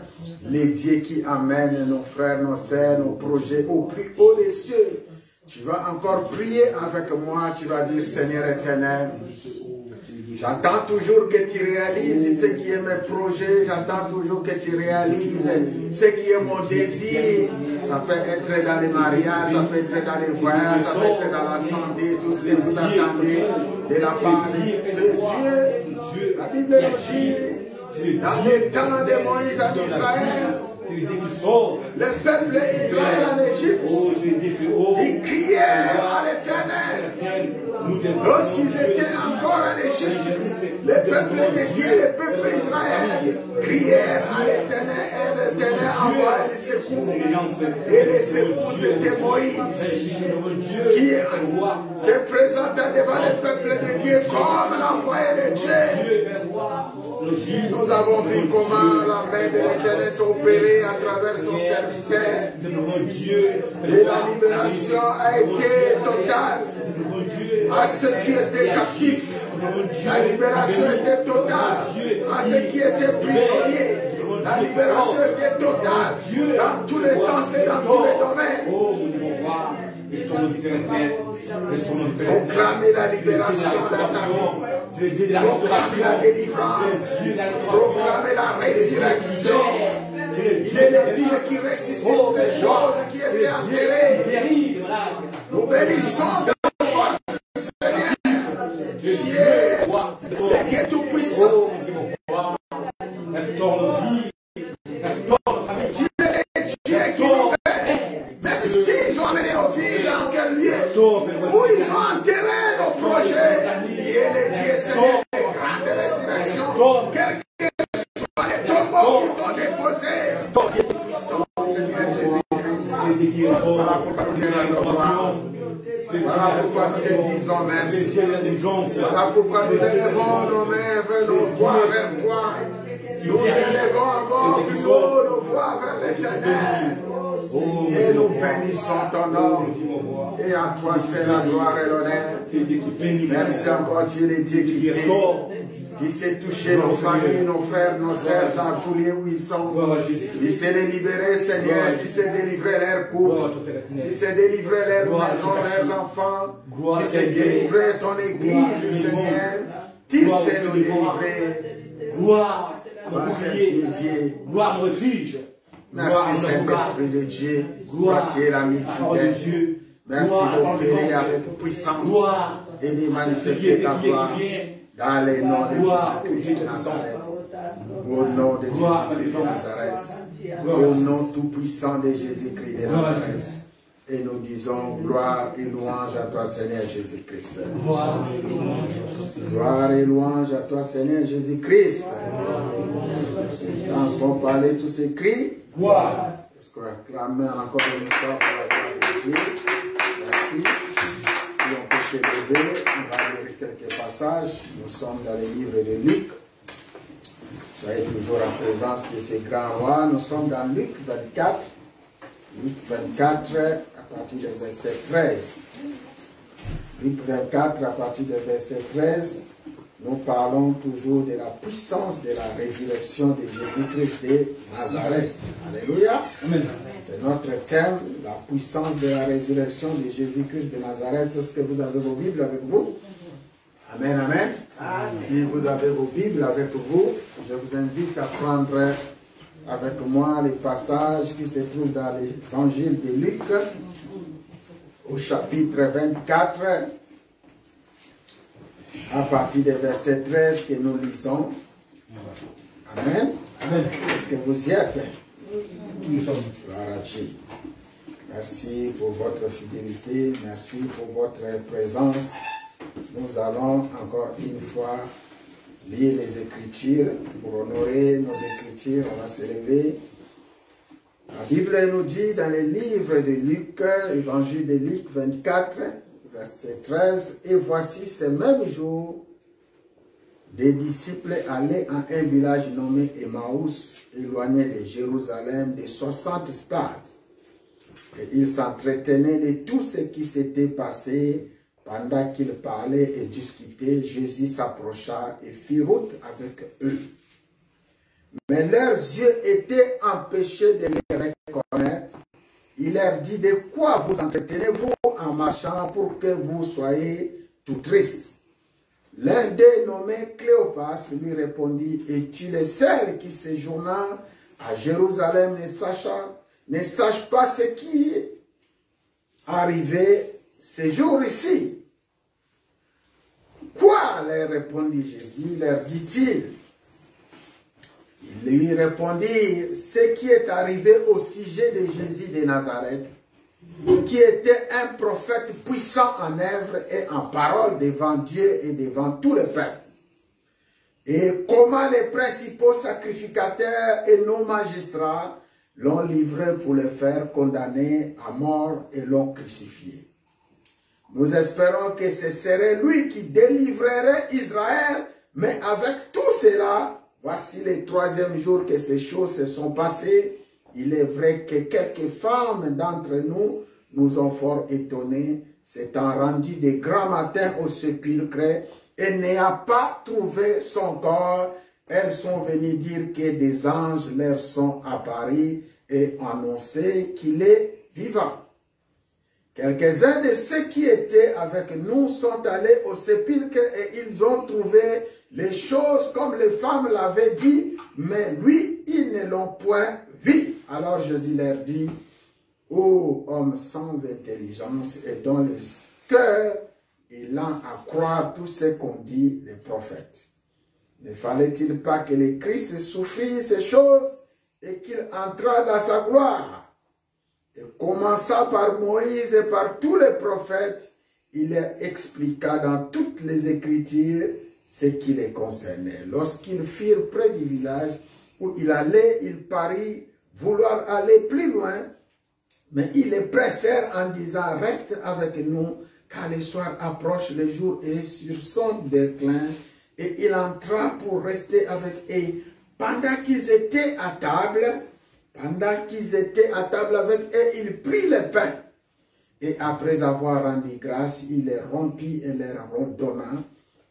les dieux qui amènent nos frères, nos sœurs, nos projets au plus haut des cieux. Tu vas encore prier avec moi, tu vas dire Seigneur éternel, j'entends toujours que tu réalises ce qui est mes projets, j'entends toujours que tu réalises ce qui est mon désir. Ça peut être dans les mariages, ça peut être dans les voyages, ça peut être dans la santé, tout ce que vous attendez de la part de Dieu. La Bible dit, dans les temps de Moïse en Israël, le peuple Israël en Égypte, ils criaient à l'Éternel. Lorsqu'ils étaient encore en Égypte, le peuple de Dieu, le peuple Israël, crièrent à l'Éternel et l'Éternel envoyait des secours. Et les secours, c'était Moïse qui se présentait devant le peuple de Dieu comme l'envoyé de Dieu. Nous avons vu comment la main de l'Éternel s'opérait à travers son serviteur. Et la libération a été totale à ceux qui étaient captifs. La libération était totale à ceux qui étaient prisonniers. La libération était totale dans tous les sens et dans tous les domaines. Proclamer la libération dans ta vie. Proclamer la délivrance. Proclamer la résurrection. Il est le Dieu qui ressuscite les choses qui étaient enterrées. Nous bénissons de la force, Seigneur. Dieu, le Dieu tout-puissant. Dieu est le Dieu qui nous paie. Même s'ils ont amené nos vies dans quel lieu, où ils ont enterré nos projets. Dieu est le Dieu, Seigneur, de grande résurrection. Quel que soit les tombeaux qui t'ont déposé, ton Dieu puissant, Seigneur Jésus-Christ. Voilà pourquoi nous te disons merci. Voilà pourquoi nous élevons nos mains vers nos voix vers toi. Nous élevons encore plus haut nos voix vers l'Éternel. Et nous bénissons ton nom. Et à toi c'est la gloire et l'honneur. Merci encore Dieu, les dieux qui bénissent. Tu sais toucher nos familles, nos frères, nos sœurs dans tous les où ils sont. Tu sais les libérer, Seigneur. Tu sais délivrer leurs couple. Tu sais délivrer leurs maisons, leurs enfants. Tu sais délivrer ton église, Seigneur. Tu sais nous délivrer. Gloire à mon Dieu. gloire à mon refuge. Merci Saint-Esprit de Dieu. Toi qui es l'ami fidèle. Merci d'opérer avec puissance et de manifester ta gloire. Dans les noms de Jésus-Christ de Nazareth. Au nom de Jésus-Christ de Nazareth. Au nom tout-puissant de Jésus-Christ de Nazareth. Et nous disons gloire et louange à toi, Seigneur Jésus-Christ. Gloire et louange à toi, Seigneur Jésus-Christ. Dans son palais, tous ces cris. Gloire. Est-ce qu'on acclame encore une fois pour la gloire de Dieu? Merci. Si on peut se lever, on va lire quelques passages. Nous sommes dans le livre de Luc. Soyez toujours en présence de ces grands rois. Nous sommes dans Luc 24. Luc 24 à partir du verset 13. Luc 24 à partir du verset 13. Nous parlons toujours de la puissance de la résurrection de Jésus-Christ de Nazareth. Alléluia. C'est notre thème, la puissance de la résurrection de Jésus-Christ de Nazareth. Est-ce que vous avez vos Bibles avec vous? Amen, amen. Si vous avez vos Bibles avec vous, je vous invite à prendre avec moi les passages qui se trouvent dans l'évangile de Luc, au chapitre 24, à partir du verset 13 que nous lisons. Amen. Amen. Est-ce que vous y êtes? Nous sommes. Gloire à Dieu. Merci pour votre fidélité, merci pour votre présence. Nous allons encore une fois lire les Écritures. Pour honorer nos Écritures, on va se lever. La Bible nous dit dans le livre de Luc, évangile de Luc 24, verset 13, « Et voici ce même jour, des disciples allaient à un village nommé Emmaüs, éloigné de Jérusalem de 60 stades. Et ils s'entretenaient de tout ce qui s'était passé. Pendant qu'ils parlaient et discutaient, Jésus s'approcha et fit route avec eux. Mais leurs yeux étaient empêchés de les reconnaître. Il leur dit, de quoi vous entretenez-vous en marchant pour que vous soyez tout tristes? L'un d'eux, nommé Cléopas, lui répondit, es-tu le seul qui séjournant à Jérusalem ne sache pas ce qui est arrivé ce jour ici? Quoi, leur répondit Jésus, leur dit-il. Il lui répondit, ce qui est arrivé au sujet de Jésus de Nazareth, qui était un prophète puissant en œuvre et en parole devant Dieu et devant tout le peuple. Et comment les principaux sacrificateurs et nos magistrats l'ont livré pour le faire condamner à mort et l'ont crucifié. Nous espérons que ce serait lui qui délivrerait Israël, mais avec tout cela, voici le troisième jour que ces choses se sont passées. Il est vrai que quelques femmes d'entre nous nous ont fort étonnés, s'étant rendues de grand matin au sépulcre et n'ayant pas trouvé son corps. Elles sont venues dire que des anges leur sont apparus et annoncé qu'il est vivant. Quelques-uns de ceux qui étaient avec nous sont allés au sépulcre et ils ont trouvé les choses comme les femmes l'avaient dit, mais lui, ils ne l'ont point vu. Alors Jésus leur dit, ô hommes sans intelligence et dont le cœur est lent à croire tout ce qu'ont dit les prophètes. Ne fallait-il pas que le Christ souffrit ces choses et qu'il entra dans sa gloire? Et commença par Moïse et par tous les prophètes, il leur expliqua dans toutes les Écritures ce qui les concernait. Lorsqu'ils furent près du village où il allait, il parut vouloir aller plus loin, mais ils les pressèrent en disant, reste avec nous, car le soir approche, le jour est sur son déclin. Et il entra pour rester avec eux. Pendant qu'ils étaient à table, avec eux, il prit le pain. Et après avoir rendu grâce, il les rompit et leur donna.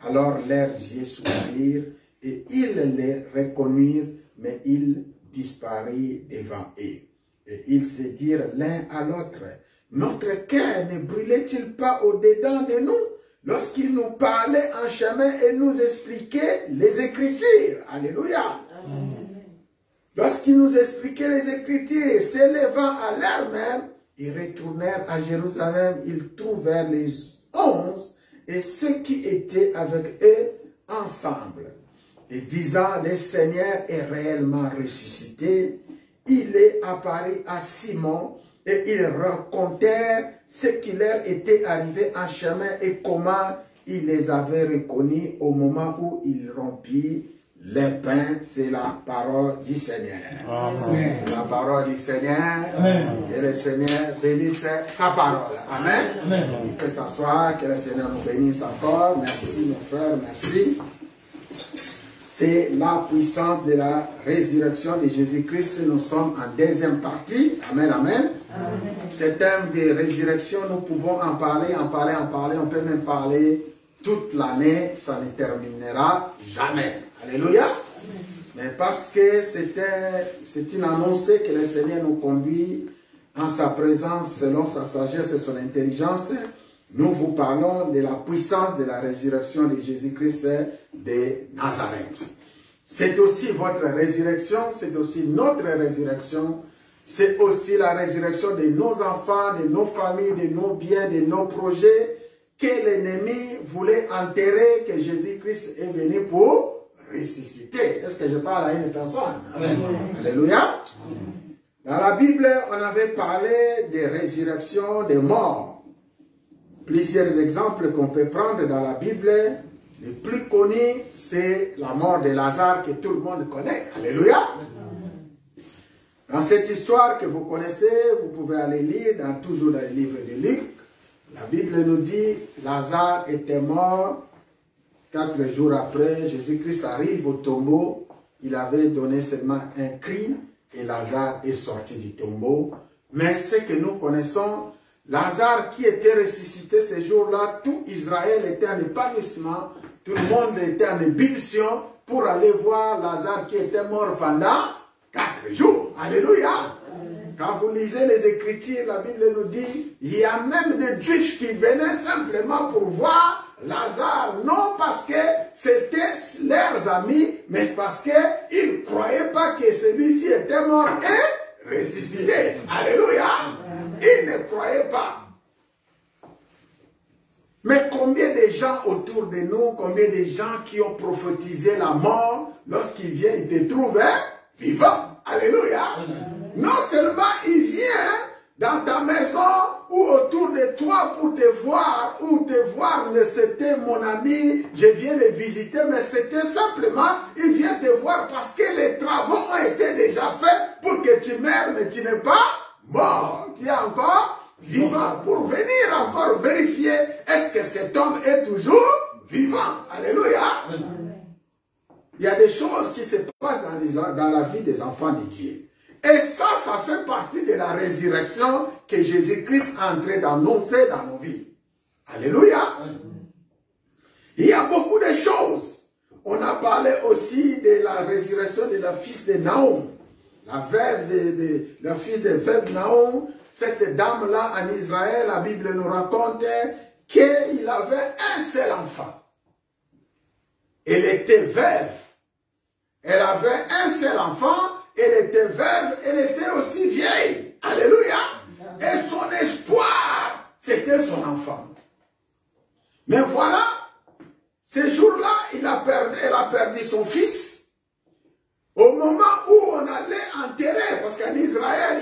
Alors leurs yeux s'ouvrirent et ils les reconnurent, mais il disparut devant eux. Et ils se dirent l'un à l'autre, notre cœur ne brûlait-il pas au-dedans de nous lorsqu'il nous parlait en chemin et nous expliquait les Écritures? Alléluia. Lorsqu'il nous expliquait les Écritures, s'élevant à l'heure même, ils retournèrent à Jérusalem, ils trouvèrent les 11 et ceux qui étaient avec eux ensemble. Et disant, le Seigneur est réellement ressuscité, il est apparu à Simon et ils racontèrent ce qui leur était arrivé en chemin et comment il les avait reconnus au moment où il rompit les pains. C'est la parole du Seigneur. Amen. C'est la parole du Seigneur. Amen. Que le Seigneur bénisse sa parole. Amen. Amen. Que ce soit, que le Seigneur nous bénisse encore. Merci mon frère, merci. C'est la puissance de la résurrection de Jésus-Christ. Nous sommes en deuxième partie. Amen, amen. Ce thème de résurrection, nous pouvons en parler, en parler, en parler. On peut même parler toute l'année. Ça ne terminera jamais. Alléluia. Mais parce que c'est une annonce que le Seigneur nous conduit en sa présence, selon sa sagesse et son intelligence. Nous vous parlons de la puissance de la résurrection de Jésus-Christ de Nazareth. C'est aussi votre résurrection, c'est aussi notre résurrection, c'est aussi la résurrection de nos enfants, de nos familles, de nos biens, de nos projets, que l'ennemi voulait enterrer, que Jésus-Christ est venu pour ressusciter. Est-ce que je parle à une personne? Amen. Alléluia. Dans la Bible, on avait parlé de résurrection des morts. Plusieurs exemples qu'on peut prendre dans la Bible. Le plus connu, c'est la mort de Lazare que tout le monde connaît. Alléluia. Dans cette histoire que vous connaissez, vous pouvez aller lire toujours dans le livre de Luc. La Bible nous dit Lazare était mort. 4 jours après, Jésus-Christ arrive au tombeau. Il avait donné seulement un cri et Lazare est sorti du tombeau. Mais ce que nous connaissons, Lazare qui était ressuscité ce jour-là, tout Israël était en épanouissement, tout le monde était en ébullition pour aller voir Lazare qui était mort pendant 4 jours. Alléluia. Quand vous lisez les Écritures, la Bible nous dit, il y a même des Juifs qui venaient simplement pour voir Lazare, non parce que c'était leurs amis, mais parce qu'ils ne croyaient pas que celui-ci était mort et ressuscité. Alléluia. Ils ne croyaient pas. Mais combien de gens autour de nous, combien de gens qui ont prophétisé la mort, lorsqu'il vient, il te trouve vivant. Alléluia. Non seulement il vient dans ta maison ou autour de toi pour te voir, mais c'était mon ami, je viens le visiter, mais c'était simplement, il vient te voir parce que les travaux ont été déjà faits pour que tu meurs, mais tu n'es pas mort. Tu es encore vivant pour venir encore vérifier est-ce que cet homme est toujours vivant. Alléluia. Il y a des choses qui se passent dans la vie des enfants de Dieu. Et ça fait partie de la résurrection que Jésus-Christ est en train d'annoncer dans nos vies. Alléluia. Il y a beaucoup de choses. On a parlé aussi de la résurrection de la fille de Naom. La fille de veuve Naom, cette dame-là en Israël, la Bible nous raconte qu'il avait un seul enfant. Elle était veuve. Elle avait un seul enfant, elle était veuve, elle était aussi vieille. Alléluia. Et son espoir, c'était son enfant. Mais voilà, ce jour-là, elle a perdu son fils. Au moment où on allait enterrer, parce qu'en Israël,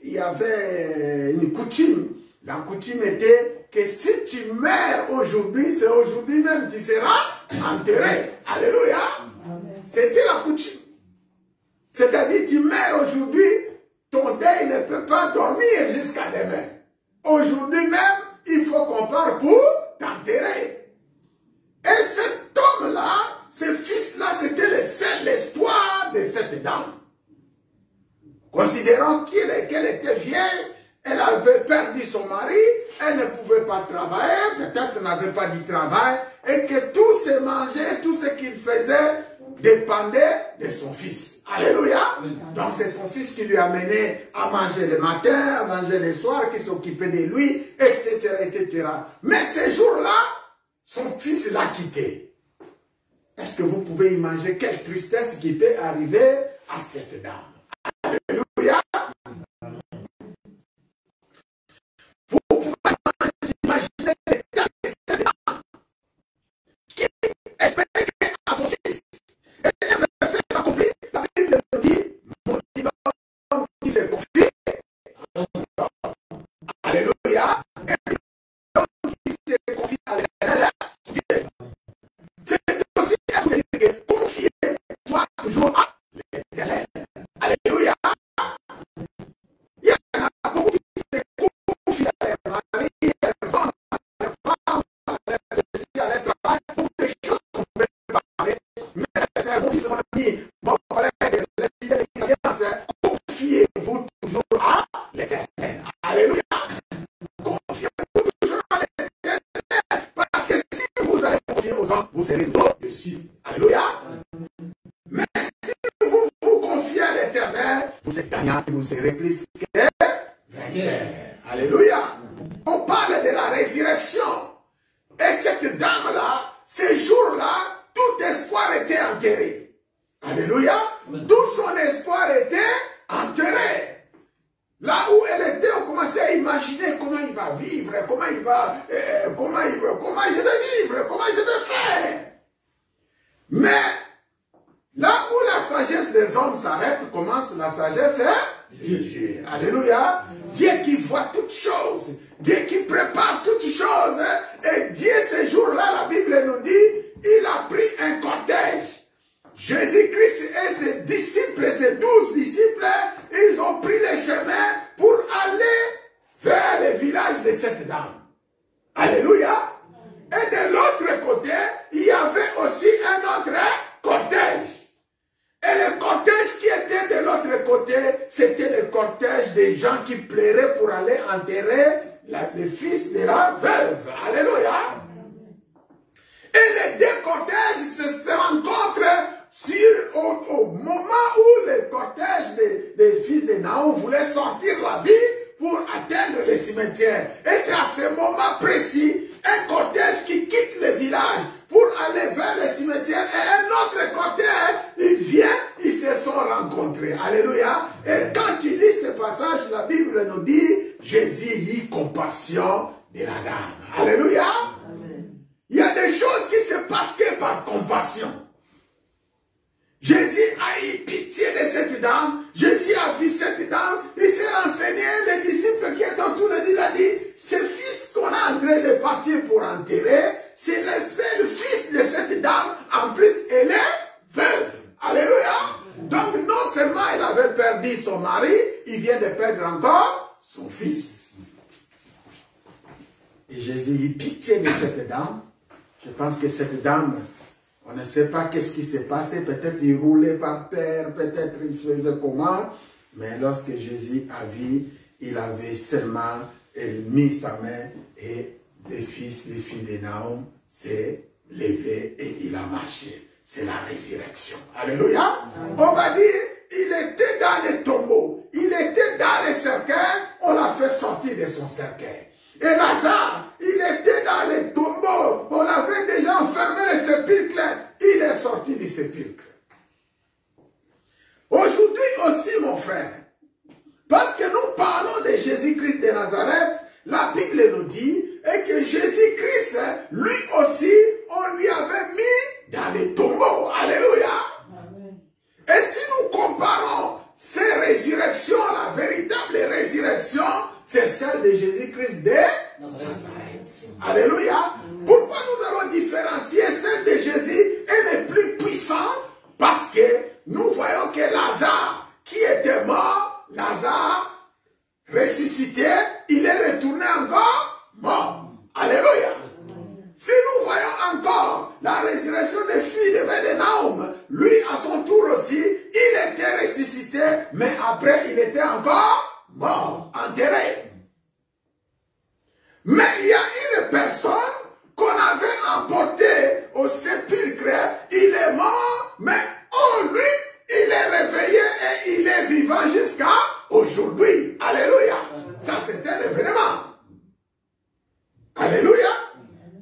il y avait une coutume. La coutume était que si tu meurs aujourd'hui, c'est aujourd'hui même tu seras enterré. Alléluia. C'était la coutume. C'est-à-dire, tu meurs aujourd'hui, ton deuil ne peut pas dormir jusqu'à demain. Aujourd'hui même, il faut qu'on parte pour t'enterrer. Et cet homme-là, ce fils-là, c'était le seul espoir de cette dame. Considérant qu'elle était vieille, elle avait perdu son mari, elle ne pouvait pas travailler, peut-être n'avait pas du travail, et que tout se mangeait, tout ce qu'il faisait dépendait de son fils. Alléluia. Donc c'est son fils qui lui amenait à manger le matin, à manger le soir, qui s'occupait de lui, etc., etc. Mais ce jour-là, son fils l'a quitté. Est-ce que vous pouvez imaginer quelle tristesse qui peut arriver à cette dame? vous serez au-dessus. Alléluia. Mais si vous vous confiez à l'Éternel, vous êtes gagnant et vous serez plus que vainqueur. Alléluia. On parle de la résurrection. Et cette dame-là, ces jours-là, tout espoir était enterré. Alléluia. Tout son espoir était enterré. Là où elle était, on commençait à imaginer comment il va vivre, comment je vais vivre, comment je vais faire. Mais là où la sagesse des hommes s'arrête, commence la sagesse de Dieu. Alléluia. Dieu qui voit toutes choses, Dieu qui prépare toutes choses. Et Dieu, ces jours-là, la Bible nous dit, il a pris un cortège. Jésus-Christ et ses disciples, ses 12 disciples, ils ont pris le chemin pour aller vers le village de cette dame. Alléluia. Et de l'autre côté, il y avait aussi un autre cortège. Et le cortège qui était de l'autre côté, c'était le cortège des gens qui plairaient pour aller enterrer le fils de la veuve. Alléluia. Et les deux cortèges se rencontrent au moment où le cortège des fils de Naon voulait sortir la ville pour atteindre le cimetière. Et c'est à ce moment précis, un cortège qui quitte le village pour aller vers le cimetière et un autre cortège, il vient, ils se sont rencontrés. Alléluia. Et quand tu lis ce passage, la Bible nous dit, Jésus eut compassion de la dame. Alléluia. Amen. Il y a des choses qui se passent que par compassion. Jésus a eu pitié de cette dame. Jésus a vu cette dame. Il s'est renseigné. Les disciples qui étaient autour de lui, il a dit, ce fils qu'on a en train de partir pour enterrer, c'est le seul fils de cette dame. En plus, elle est veuve. Alléluia. Donc, non seulement elle avait perdu son mari, il vient de perdre encore son fils. Et Jésus a eu pitié de cette dame. Je pense que cette dame, on ne sait pas qu'est-ce qui s'est passé. Peut-être il roulait par terre, peut-être il faisait comment. Mais lorsque Jésus a vu, il avait seulement mis sa main et les filles de Naon s'est levé et il a marché. C'est la résurrection. Alléluia. On va dire, il était dans le tombeau. Il était dans le cercueil. On l'a fait sortir de son cercueil. Et Lazare, il était dans le tombeau. On avait déjà enfermé le sépulcre. Il est sorti du sépulcre. Aujourd'hui aussi, mon frère, parce que nous parlons de Jésus-Christ de Nazareth, la Bible nous dit et que Jésus-Christ, lui aussi, on lui avait mis dans le tombeau. Alléluia. Amen. Et si nous comparons ces résurrections, la véritable résurrection, c'est celle de Jésus-Christ de Nazareth. Alléluia. Pourquoi nous allons différencier celle de Jésus? Elle est plus puissante parce que nous voyons que Lazare, qui était mort, Lazare, ressuscité, il est retourné encore mort. Alléluia. Si nous voyons encore la résurrection des filles de Naom, lui à son tour aussi, il était ressuscité, mais après il était encore mort, enterré. Mais il y a une personne qu'on avait emportée au sépulcre, il est mort, mais oh lui, il est réveillé et il est vivant jusqu'à aujourd'hui. Alléluia. Ça c'était un événement. Alléluia.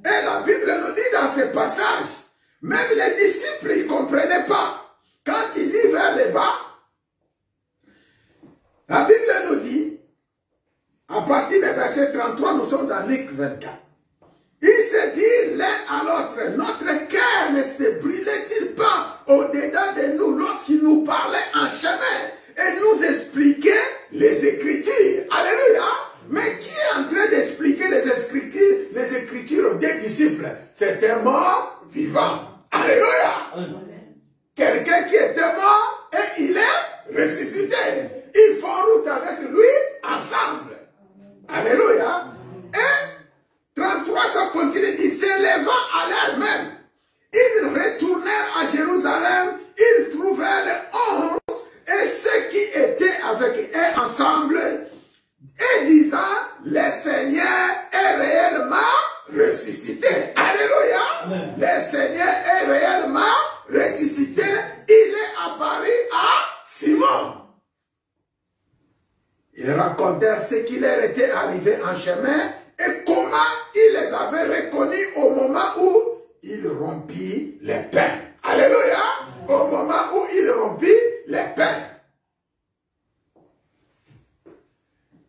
Et la Bible nous dit dans ce passage, même les disciples ne comprenaient pas. Quand il lit vers le bas, la Bible nous dit, à partir du verset 33, nous sommes dans Luc 24. Il se dit l'un à l'autre, notre cœur ne se brûlait-il pas au-dedans de nous lorsqu'il nous parlait en chemin et nous expliquait les Écritures. Alléluia. Mais qui est en train d'expliquer les Écritures aux deux disciples? C'est un mort vivant. Alléluia. Quelqu'un qui était mort et il est ressuscité. Ils font route avec lui ensemble. Alléluia. Et 33, ça continue, il s'éleva à l'heure même. Ils retournèrent à Jérusalem, ils trouvèrent les 11 et ceux qui étaient avec eux ensemble, et disant, le Seigneur est réellement ressuscité. Alléluia. Amen. Le Seigneur étaient arrivés en chemin et comment il les avait reconnus au moment où il rompit les pains. Alléluia. Au moment où il rompit les pains.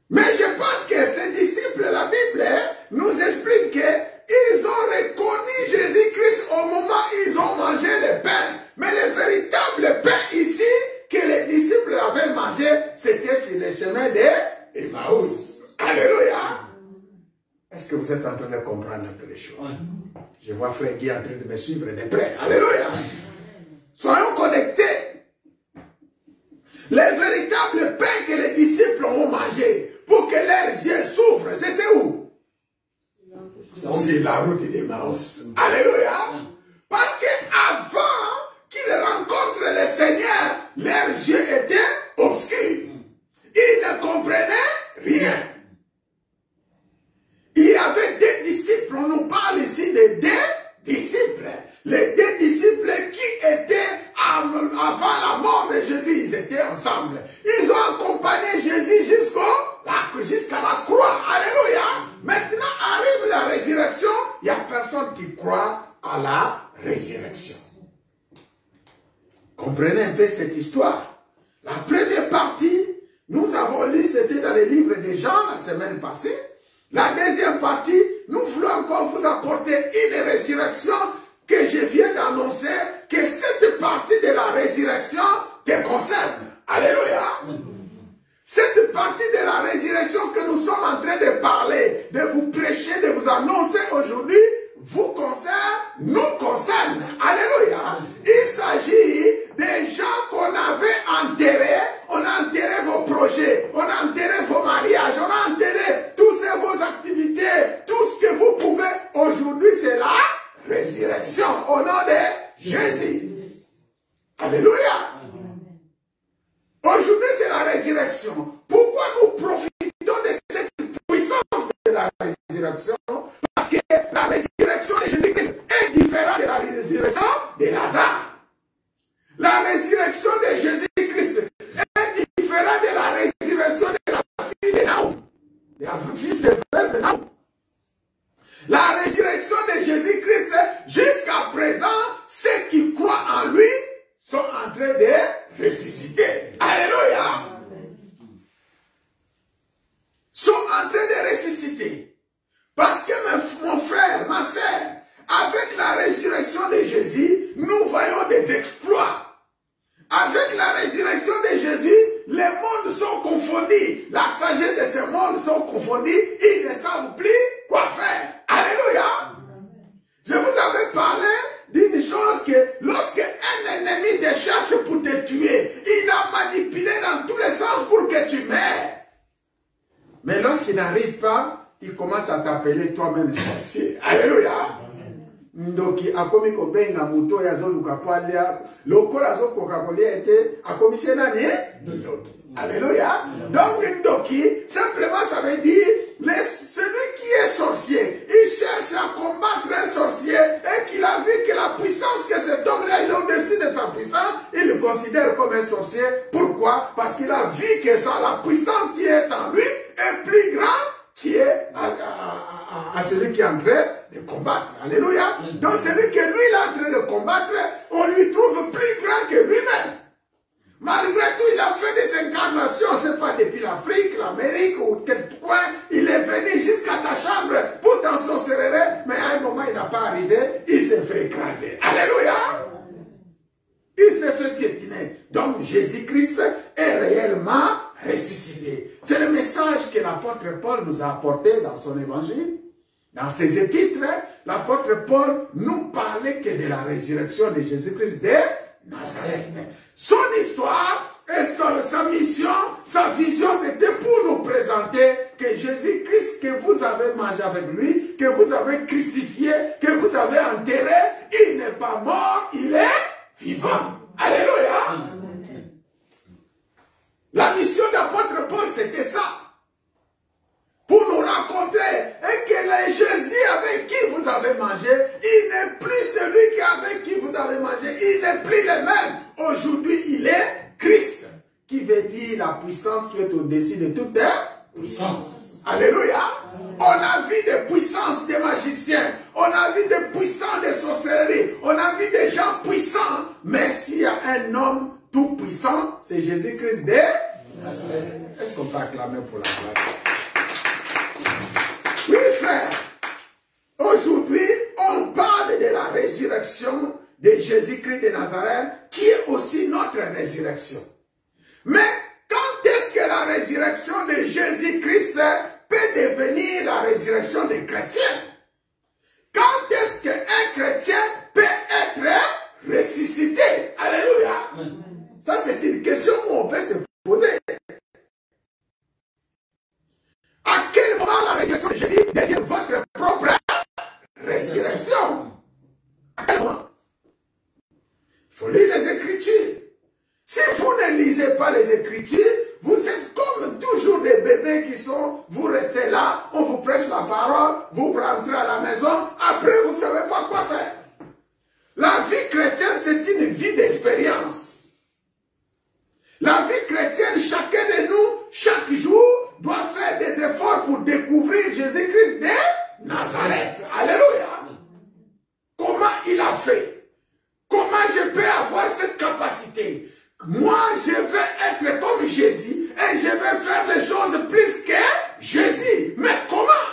Mais je pense que ces disciples, la Bible nous explique qu'ils ont reconnu Jésus-Christ au moment où ils ont mangé les pains. Mais le véritable pain ici que les disciples avaient mangé, c'était sur le chemin d'Emmaüs. Alléluia. Est-ce que vous êtes en train de comprendre un peu les choses? Je vois Frère Guy en train de me suivre de près. Alléluia. Soyons connectés. Le véritable pain que les disciples ont mangé pour que leurs yeux s'ouvrent, c'était où? C'est la route d'Emmaüs. Alléluia. Parce qu'avant qu'ils rencontrent le Seigneur, leurs yeux étaient obscurs. Ils ne comprenaient rien. Il y avait deux disciples, on nous parle ici de deux disciples. Les deux disciples qui étaient avant la mort de Jésus, ils étaient ensemble. Ils ont accompagné Jésus jusqu'à la croix. Alléluia. Maintenant arrive la résurrection. Il n'y a personne qui croit à la résurrection. Comprenez un peu cette histoire. La première partie, nous avons lu, c'était dans les livres de Jean la semaine passée. La deuxième partie, nous voulons encore vous apporter une résurrection que je viens d'annoncer, que cette partie de la résurrection te concerne. Alléluia. Cette partie de la résurrection que nous sommes en train de parler, de vous prêcher, de vous annoncer aujourd'hui, vous concerne, nous concerne. Alléluia. Il s'agit des gens qu'on avait enterrés. On a enterré vos projets, on a enterré vos mariages, on a enterré toutes vos activités, tout ce que vous pouvez. Aujourd'hui, c'est la résurrection au nom de Jésus. Alléluia. Aujourd'hui, c'est la résurrection. Pourquoi nous profitons de cette puissance de la résurrection? Parce que la résurrection de Jésus-Christ est différente de la résurrection de Lazare. La résurrection de Jésus-Christ est différente de la résurrection de la fille de Naoum, de la fils de frère de Naoum. La résurrection de Jésus-Christ, jusqu'à présent, ceux qui croient en lui sont en train de ressusciter. Alléluia. Sont en train de ressusciter. Parce que mon frère, ma soeur, avec la résurrection de Jésus, nous voyons des exploits. Avec la résurrection de Jésus, les mondes sont confondus. La sagesse de ce monde sont confondus. Ils ne savent plus quoi faire. Alléluia. Je vous avais parlé d'une chose que lorsque un ennemi te cherche pour te tuer, il a manipulé dans tous les sens pour que tu meurs. Mais lorsqu'il n'arrive pas, il commence à t'appeler toi-même sorcier. Alléluia. Ndoki akomi kobenga muto ya zoluka palia lokola zo kokakolia était akomisé nani Ndoki. Alléluia. Donc Ndoki simplement ça veut dire celui qui est sorcier, il cherche à combattre un sorcier et qu'il a vu que la puissance que cet homme-là est au-dessus de sa puissance, il le considère comme un sorcier. Pourquoi? Parce qu'il a vu que ça, la puissance qui est en lui est plus grande qui est à celui qui est en train de combattre. Alléluia. Donc celui que lui il est en train de combattre, on lui trouve plus grand que lui-même. Malgré tout, il a fait des incarnations, c'est pas depuis l'Afrique, l'Amérique ou quel coin, il est venu jusqu'à ta chambre pour t'ensorceler, mais à un moment il n'a pas arrivé, il s'est fait écraser. Alléluia. Il s'est fait piétiner. Donc Jésus-Christ est réellement ressuscité. C'est le message que l'apôtre Paul nous a apporté dans son évangile. Dans ses épîtres, l'apôtre Paul nous parlait que de la résurrection de Jésus-Christ de Nazareth. Son histoire et sa mission, sa vision, c'était pour nous présenter que Jésus-Christ que vous avez mangé avec lui, que vous avez crucifié, que vous avez enterré, il n'est pas mort, il est vivant. Alléluia. La mission d'apôtre Paul, c'était ça. Pour nous raconter et que le Jésus avec qui vous avez mangé, il n'est plus celui avec qui vous avez mangé, il n'est plus le même. Aujourd'hui, il est Christ, qui veut dire la puissance qui est au-dessus de toute puissance. Alléluia. On a vu des puissances des magiciens. On a vu des puissants des sorcelleries. On a vu des gens puissants. Mais s'il y a un homme tout puissant, c'est Jésus-Christ de Nazareth. Est-ce qu'on peut acclamer pour la gloire? Oui, frère. Aujourd'hui, on parle de la résurrection de Jésus-Christ de Nazareth, qui est aussi notre résurrection. Mais quand est-ce que la résurrection de Jésus-Christ peut devenir la résurrection des chrétiens? Quand est-ce qu'un chrétien peut être ressuscité? Alléluia. Ça, c'est une question où on peut se poser. À quel moment la résurrection de Jésus devient votre propre résurrection? À quel moment? Il faut lire les Écritures. Si vous ne lisez pas les Écritures, vous êtes comme toujours des bébés qui sont, vous restez là, on vous prêche la parole, vous rentrez à la maison, après vous ne savez pas quoi faire. La vie chrétienne, c'est une vie d'expérience. La vie chrétienne, chacun de nous, chaque jour, doit faire des efforts pour découvrir Jésus-Christ de Nazareth. Alléluia. Comment il a fait? Comment je peux avoir cette capacité? Moi, je veux être comme Jésus et je veux faire les choses plus que Jésus. Mais comment?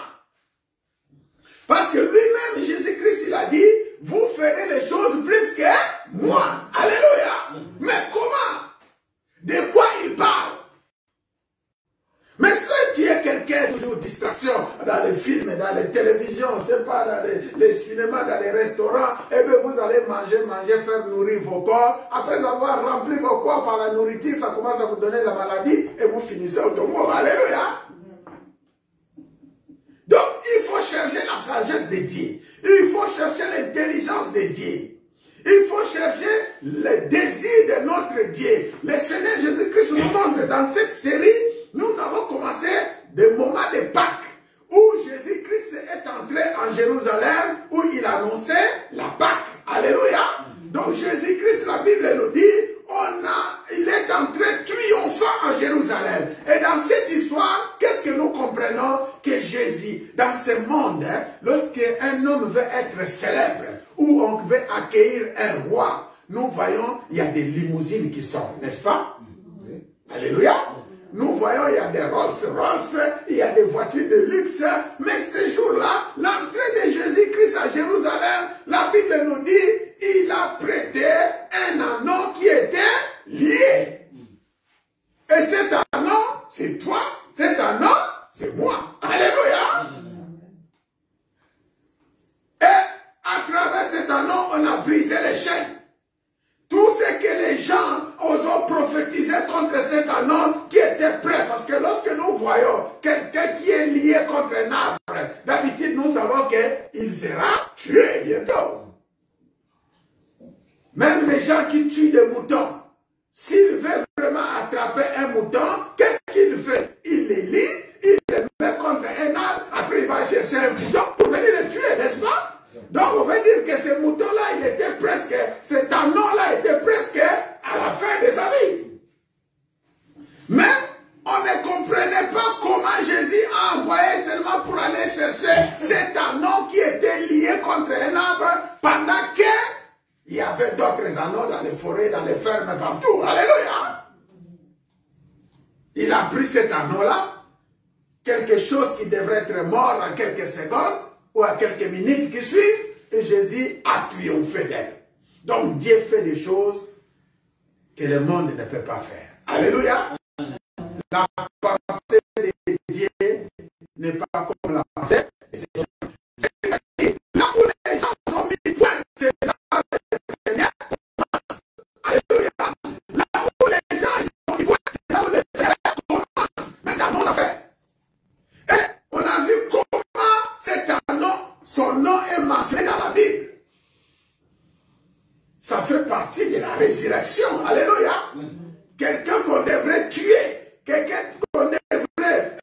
Parce que lui-même, Jésus-Christ, il a dit, vous ferez les choses plus que moi. Alléluia. Mais comment? De quoi il parle? Mais si tu es quelqu'un toujours distraction dans les films, dans les télévisions, c'est pas dans les cinémas, dans les restaurants, et bien vous allez manger, faire nourrir vos corps. Après avoir rempli vos corps par la nourriture, ça commence à vous donner la maladie et vous finissez au tombeau. Alléluia. Donc il faut chercher la sagesse de Dieu. Il faut chercher l'intelligence de Dieu. Il faut chercher le désir de notre Dieu. Le Seigneur Jésus-Christ nous montre dans cette série. Nous avons commencé des moments de Pâques où Jésus-Christ est entré en Jérusalem, où il annonçait la Pâque. Alléluia. Donc Jésus-Christ, la Bible nous dit, il est entré triomphant en Jérusalem. Et dans cette histoire, qu'est-ce que nous comprenons? Que Jésus, dans ce monde, lorsqu'un homme veut être célèbre, ou on veut accueillir un roi, nous voyons, il y a des limousines qui sortent, n'est-ce pas? Alléluia. Nous voyons, il y a des Rolls-Royce, il y a des voitures de luxe. Mais ce jour-là, l'entrée de Jésus-Christ à Jérusalem, la Bible nous dit, il a prêté un anneau qui était lié. Et cet anneau, c'est toi. Cet anneau, c'est moi. Alléluia. Et à travers cet anneau, on a brisé les chaînes. Tout ce que les gens ont prophétisé contre cet anneau qui était prêt. Parce que lorsque nous voyons quelqu'un qui est lié contre un arbre, d'habitude nous savons qu'il sera tué bientôt. Même les gens qui tuent des moutons, s'il veut vraiment attraper un mouton, qu'est-ce qu'il fait? Il les lie, il les met contre un arbre, après il va chercher un mouton pour venir le tuer, n'est-ce pas? Donc on veut dire que ce mouton-là, il était presque, cet anneau-là était presque à la fin de sa vie. Mais on ne comprenait pas comment Jésus a envoyé seulement pour aller chercher cet anneau qui était lié contre un arbre pendant qu'il y avait d'autres anneaux dans les forêts, dans les fermes, partout. Alléluia! Il a pris cet anneau-là, quelque chose qui devrait être mort en quelques secondes, ou à quelques minutes qui suivent, et Jésus a triomphé d'elle. Donc Dieu fait des choses que le monde ne peut pas faire. Alléluia. La pensée de Dieu n'est pas comme la pensée de Seigneur. Là où les gens ont mis point, c'est là où le Seigneur commence. Alléluia. Là où les gens ont mis point, c'est là où le Seigneur commence. Mais dans nos affaires. Et on a vu comment cet anneau, son nom est mentionné dans la Bible. Ça fait partie de la résurrection. Alléluia. Quelqu'un qu'on devrait tuer. Quelqu'un qu'on devrait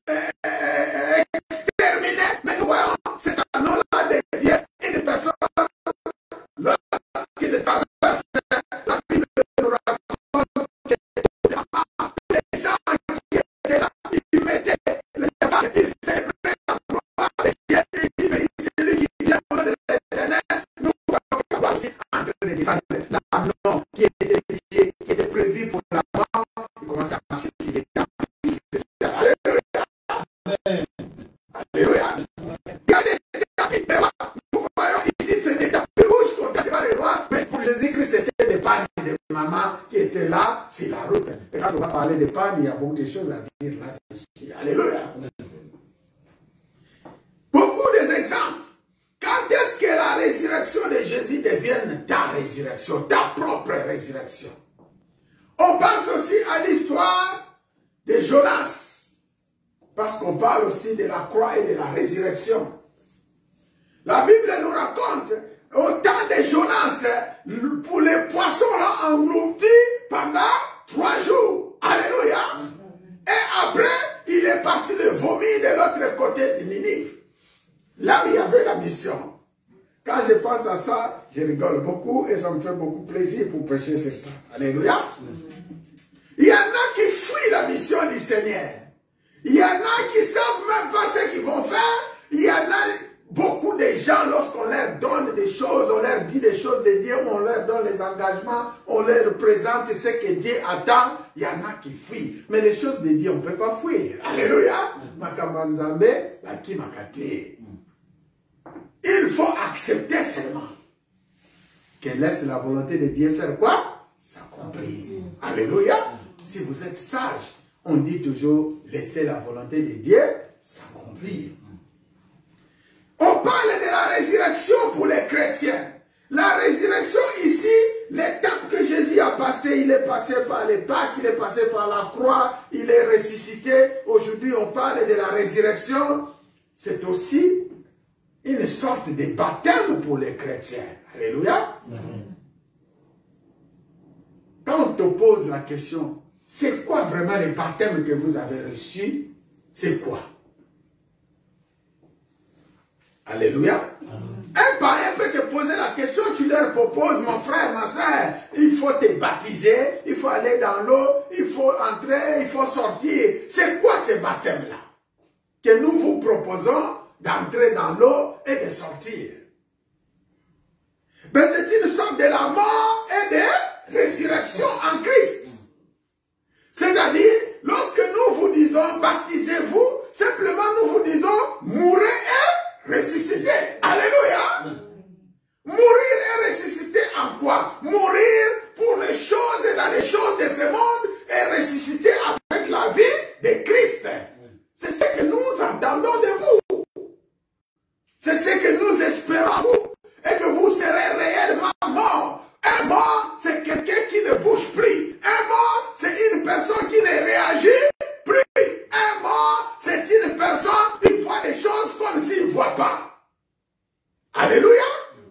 exterminer. Mais nous voyons, cet anneau-là devient une personne. Lorsqu'il traverse, la Bible nous raconte que les gens qui étaient là, ils mettaient les balles, ils Et quand on va parler de panne, il y a beaucoup de choses à dire là-dessus. Alléluia. Beaucoup d'exemples. Quand est-ce que la résurrection de Jésus devienne ta résurrection, ta propre résurrection? On pense aussi à l'histoire de Jonas. Parce qu'on parle aussi de la croix et de la résurrection. La Bible nous raconte, au temps de Jonas, pour les poissons là engloutis pendant 3 jours. Alléluia. Et après, il est parti le vomi de l'autre côté de Ninive. Là où il y avait la mission. Quand je pense à ça, je rigole beaucoup et ça me fait beaucoup plaisir pour prêcher sur ça. Alléluia. Il y en a qui fuient la mission du Seigneur. Il y en a qui ne savent même pas ce qu'ils vont faire. Il y en a beaucoup de gens, lorsqu'on leur donne des choses, on leur dit des choses de Dieu, on leur donne les engagements, on leur présente ce que Dieu attend. Il y en a qui fuient. Mais les choses de Dieu, on ne peut pas fuir. Alléluia. Il faut accepter seulement que laisse la volonté de Dieu faire quoi? S'accomplir. Alléluia. Si vous êtes sage, on dit toujours laissez la volonté de Dieu s'accomplir. On parle de la résurrection pour les chrétiens. La résurrection ici, l'étape que Jésus a passée, il est passé par les Pâques, il est passé par la croix, il est ressuscité. Aujourd'hui, on parle de la résurrection. C'est aussi une sorte de baptême pour les chrétiens. Alléluia. Quand on te pose la question, c'est quoi vraiment le baptême que vous avez reçu? C'est quoi? Alléluia. Un païen peut te poser la question, tu leur proposes, mon frère, ma soeur, il faut te baptiser, il faut aller dans l'eau, il faut entrer, il faut sortir. C'est quoi ce baptême-là que nous vous proposons d'entrer dans l'eau et de sortir? Ben, c'est une sorte de la mort et de résurrection en Christ. C'est-à-dire, lorsque nous vous disons baptisez-vous, simplement nous vous disons mourrez et ressuscitez. Alléluia. Mourir et ressusciter en quoi? Mourir pour les choses et dans les choses de ce monde et ressusciter avec la vie de Christ. C'est ce que nous entendons de vous. C'est ce que nous espérons de vous. Et que vous serez réellement morts. Un mort, c'est quelqu'un qui ne bouge plus. Un mort, c'est une personne qui ne réagit plus. Un mort, c'est une personne qui voit des choses comme s'il ne voit pas. Alléluia.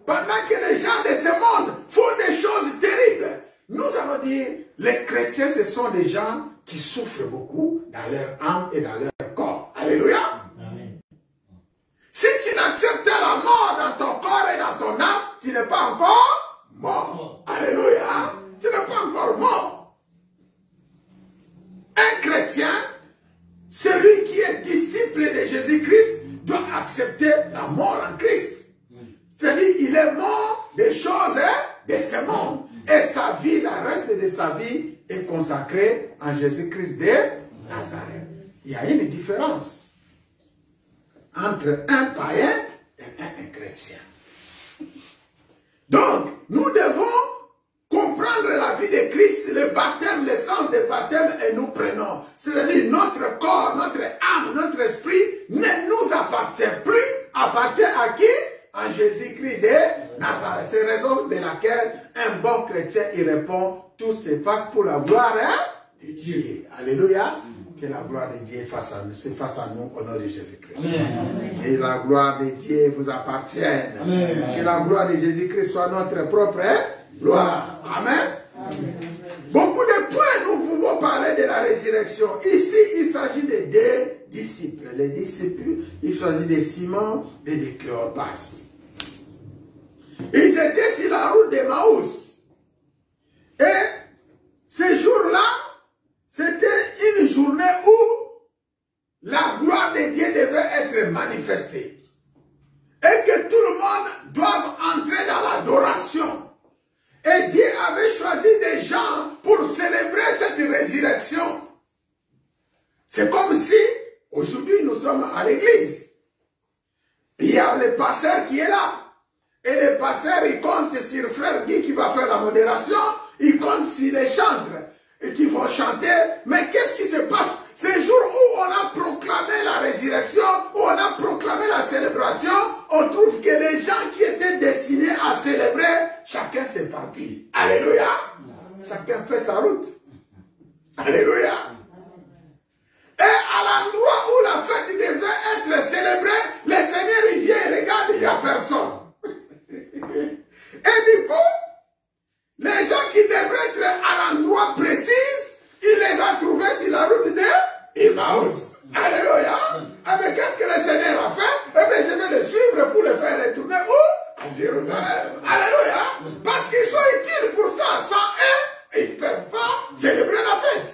Pendant que les gens de ce monde font des choses terribles, nous allons dire, les chrétiens, ce sont des gens qui souffrent beaucoup dans leur âme et dans leur corps. Alléluia. Amen. Si tu n'acceptes la mort dans ton corps et dans ton âme, tu n'es pas encore mort. Alléluia. Tu n'es pas encore mort. Un chrétien, celui qui est disciple de Jésus-Christ, doit accepter la mort en Christ. C'est-à-dire, il est mort des choses de ce monde. Et sa vie, le reste de sa vie, est consacrée en Jésus-Christ de Nazareth. Il y a une différence entre un païen et un chrétien. Donc, nous devons comprendre la vie de Christ, le baptême, le sens du baptême, et nous prenons. C'est-à-dire, notre corps, notre âme, notre esprit ne nous appartient plus, appartient à qui? En Jésus-Christ de Nazareth. C'est la raison de laquelle un bon chrétien, il répond, tout s'efface pour la gloire de Dieu. Alléluia. Que la gloire de Dieu fasse à nous au nom de Jésus-Christ. Que la gloire de Dieu vous appartienne. Amen. Que la gloire de Jésus-Christ soit notre propre gloire. Amen. Amen. Beaucoup de points nous pouvons parler de la résurrection. Ici, il s'agit de 2 disciples. Les disciples, il s'agit de Simon et de Cléopas. Ils étaient sur la route d'Emmaüs. Et ce jour-là, c'était une journée où la gloire de Dieu devait être manifestée. Et que tout le monde doit entrer dans l'adoration. Et Dieu avait choisi des gens pour célébrer cette résurrection. C'est comme si, aujourd'hui, nous sommes à l'église. Il y a le pasteur qui est là. Et le pasteur, il compte sur frère Guy qui va faire la modération. Il compte sur les chantres. et qui vont chanter. Mais qu'est-ce qui se passe? Ces jours où on a proclamé la résurrection, où on a proclamé la célébration, on trouve que les gens qui étaient destinés à célébrer, chacun s'éparpille. Alléluia. Chacun fait sa route. Alléluia. Et à l'endroit où la fête devait être célébrée, le Seigneur il vient et regarde, il n'y a personne. Et du coup, les gens qui devraient être à l'endroit précis, il les a trouvés sur la route d'Emmaüs. Alléluia. Mais qu'est-ce que le Seigneur a fait? Eh bien, je vais le suivre pour le faire retourner où? À Jérusalem. Alléluia. Parce qu'ils sont utiles pour ça. Sans eux, ils ne peuvent pas célébrer la fête.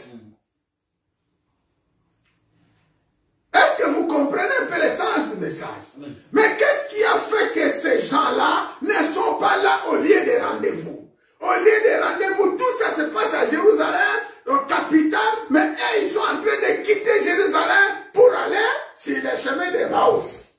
Est-ce que vous comprenez un peu le sens du message? Mais qu'est-ce qui a fait que ces gens-là ne sont pas là au lieu des rendez-vous? Au lieu des rendez-vous, tout ça se passe à Jérusalem, au capital, mais eux, ils sont en train de quitter Jérusalem pour aller sur le chemin d'Emmaüs.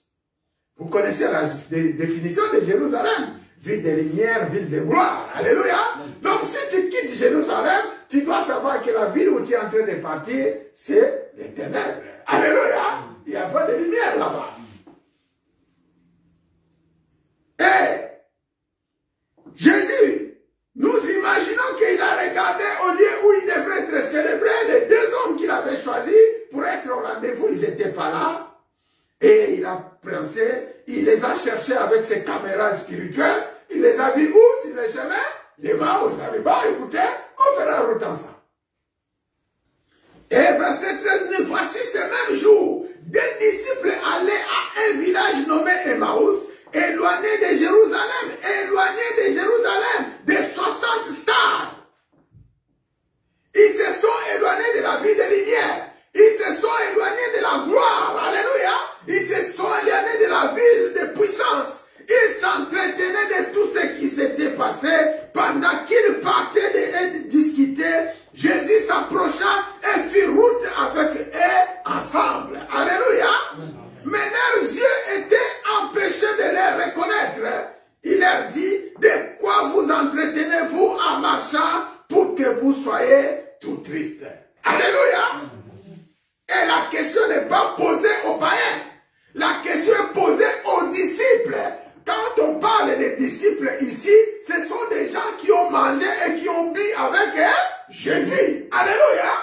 Vous connaissez la définition de Jérusalem? Ville de lumière, ville de gloire. Alléluia. Donc si tu quittes Jérusalem, tu dois savoir que la ville où tu es en train de partir, c'est les ténèbres. Alléluia. Il n'y a pas de lumière là-bas. Et Jésus, nous imaginons qu'il a regardé au lieu où il devrait être célébré, les deux hommes qu'il avait choisis pour être au rendez-vous, ils n'étaient pas là. Et il a pensé, il les a cherchés avec ses caméras spirituelles, il les a vus où? Sur le chemin d'Emmaüs. Bon, écoutez, on fera route ensemble. Et verset 13 dit, voici ce même jour, des disciples allaient à un village nommé Emmaüs, éloigné de Jérusalem, de 60 stades. Ils se sont éloignés de la vie de lumière. Ils se sont éloignés de la gloire. Alléluia. Ils se sont éloignés de la ville de puissance. Ils s'entretenaient de tout ce qui s'était passé. Pendant qu'ils partaient de discuter, Jésus s'approcha et fit route avec eux ensemble. Alléluia. Mais leurs yeux étaient empêchés de les reconnaître. Il leur dit, de quoi vous entretenez-vous en marchant pour que vous soyez tout tristes? Alléluia. Et la question n'est pas posée aux païens. La question est posée aux disciples. Quand on parle des disciples ici, ce sont des gens qui ont mangé et qui ont bu avec Jésus. Alléluia.